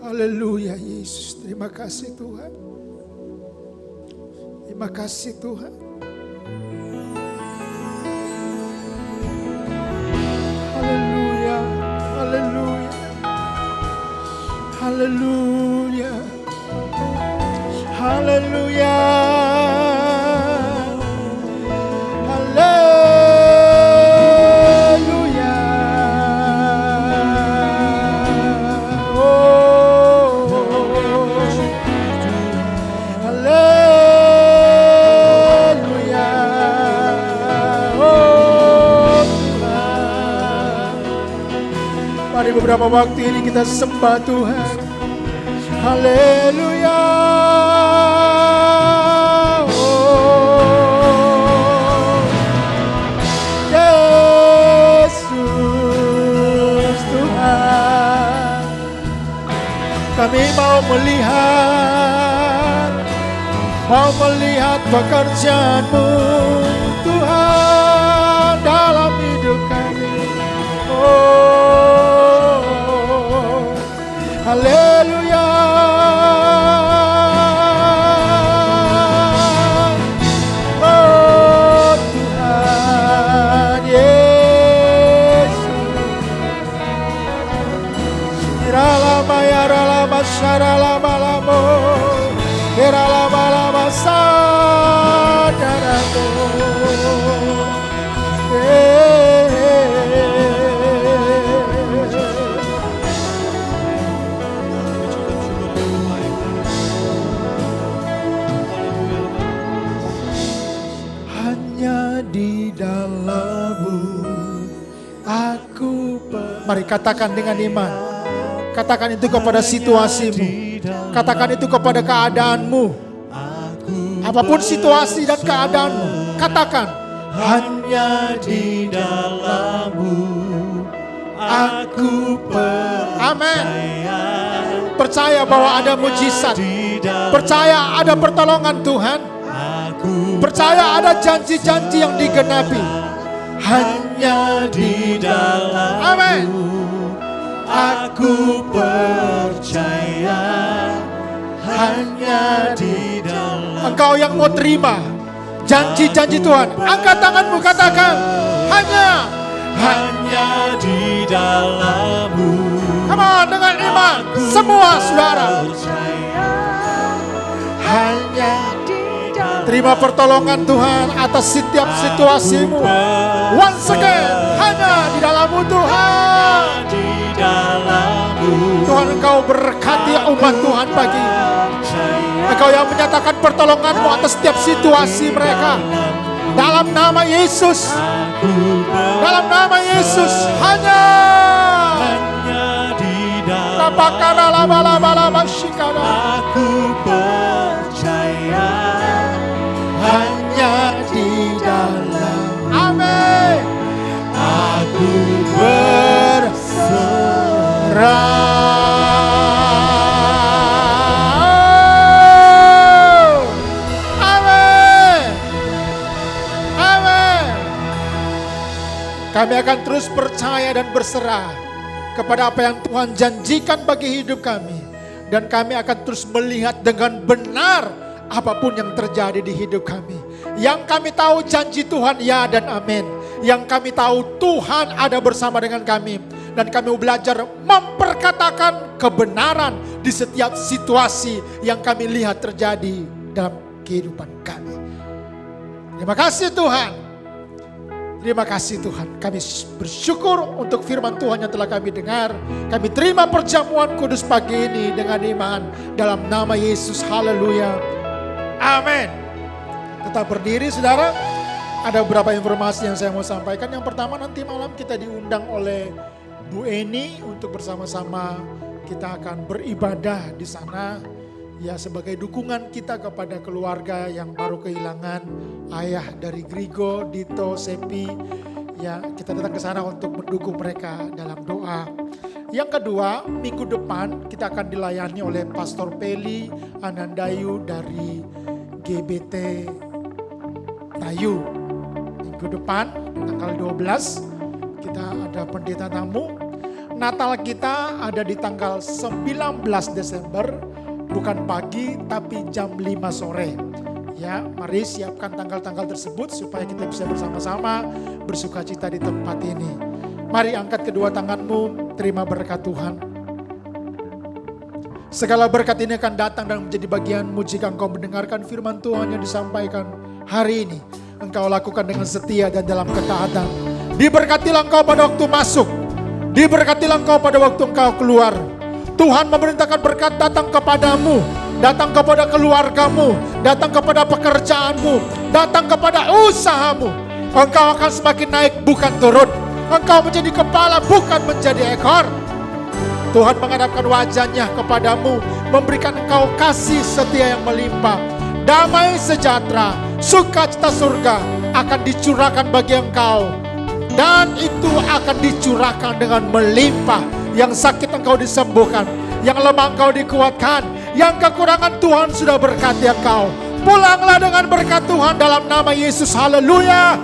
Haleluya Yesus. Terima kasih Tuhan. Terima kasih Tuhan. Haleluya. Haleluya. Haleluya. Haleluya. Haleluya. Oh. Haleluya. Oh Tuhan. Mari beberapa waktu ini kita sembah Tuhan. Haleluya. Oh, Yesus Tuhan. Kami mau melihat pekerjaan-Mu Tuhan dalam hidup kami. Oh, haleluya. Oh Tuhan Yesus. Iralama yaralama syaralama lamo. Iralama lama sadaramo. Mari katakan dengan iman. Katakan itu kepada situasimu. Katakan itu kepada keadaanmu. Apapun situasi dan keadaanmu, katakan. Hanya di dalam-Mu aku percaya. Amin. Percaya bahwa ada mujizat. Percaya ada pertolongan Tuhan. Percaya ada janji-janji yang digenapi. Hanya di dalam-Mu aku percaya. hanya di dalam. Engkau yang mau terima janji-janji Tuhan, angkat tanganmu, katakan hanya di dalam-Mu. Come on, dengan iman semua saudara. Hanya Terima pertolongan Tuhan atas setiap situasimu. Once again, hanya di dalam-Mu Tuhan. di dalam-Mu. Tuhan, Engkau berkati umat Tuhan pagi ini. Engkau yang menyatakan pertolongan-Mu atas setiap situasi mereka. Dalam nama Yesus. Dalam nama Yesus. Hanya di dalam. Lapakara laba-laba-laba shikara. Aku percaya hanya di dalam. Amin. Aku berserah. Amin. Amin. Kami akan terus percaya dan berserah kepada apa yang Tuhan janjikan bagi hidup kami. Dan kami akan terus melihat dengan benar apapun yang terjadi di hidup kami. Yang kami tahu janji Tuhan ya dan amin. Yang kami tahu Tuhan ada bersama dengan kami. Dan kami belajar memperkatakan kebenaran di setiap situasi yang kami lihat terjadi dalam kehidupan kami. Terima kasih Tuhan. Terima kasih Tuhan. Kami bersyukur untuk firman Tuhan yang telah kami dengar. Kami terima perjamuan kudus pagi ini dengan iman. Dalam nama Yesus. Haleluya. Amin. Tetap berdiri saudara. Ada beberapa informasi yang saya mau sampaikan. Yang pertama, nanti malam kita diundang oleh Bu Eni untuk bersama-sama kita akan beribadah di sana. Ya, sebagai dukungan kita kepada keluarga yang baru kehilangan ayah dari Grigo, Dito, Sepi. Ya, kita datang ke sana untuk mendukung mereka dalam doa. Yang kedua, minggu depan kita akan dilayani oleh Pastor Peli Anandayu dari GBT Tayu. Minggu depan, tanggal 12, kita ada pendeta tamu. Natal kita ada di tanggal 19 Desember. Bukan pagi tapi jam 5 sore. Ya, mari siapkan tanggal-tanggal tersebut supaya kita bisa bersama-sama bersukacita di tempat ini. Mari angkat kedua tanganmu, terima berkat Tuhan. Segala berkat ini akan datang dan menjadi bagianmu jika engkau mendengarkan firman Tuhan yang disampaikan hari ini. Engkau lakukan dengan setia dan dalam ketaatan. Diberkatilah engkau pada waktu masuk. Diberkatilah engkau pada waktu engkau keluar. Tuhan memerintahkan berkat datang kepadamu, datang kepada keluargamu, datang kepada pekerjaanmu, datang kepada usahamu. Engkau akan semakin naik bukan turun. Engkau menjadi kepala bukan menjadi ekor. Tuhan menghadapkan wajahnya kepadamu, memberikan engkau kasih setia yang melimpah. Damai sejahtera, sukacita surga akan dicurahkan bagi engkau. Dan itu akan dicurahkan dengan melimpah. Yang sakit engkau disembuhkan, yang lemah engkau dikuatkan, yang kekurangan Tuhan sudah berkati engkau. Pulanglah dengan berkat Tuhan dalam nama Yesus. Haleluya.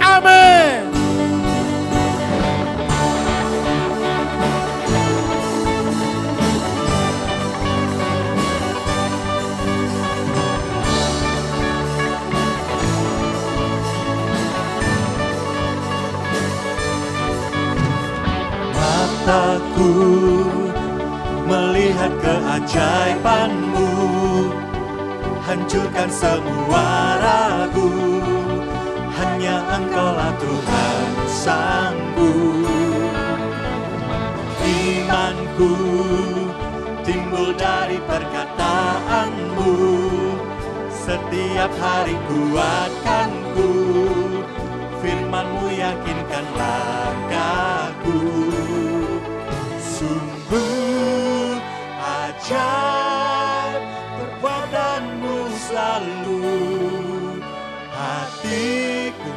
Amin. Mataku melihat keajaiban-Mu, hancurkan semua ragu. Hanya Engkaulah Tuhan sanggup. Imanku timbul dari perkataan-Mu, setiap hari kuatkanku. Firman-Mu yakinkan langkahku. Sungguh ajaib perbuatan-Mu selalu. Hatiku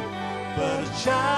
percaya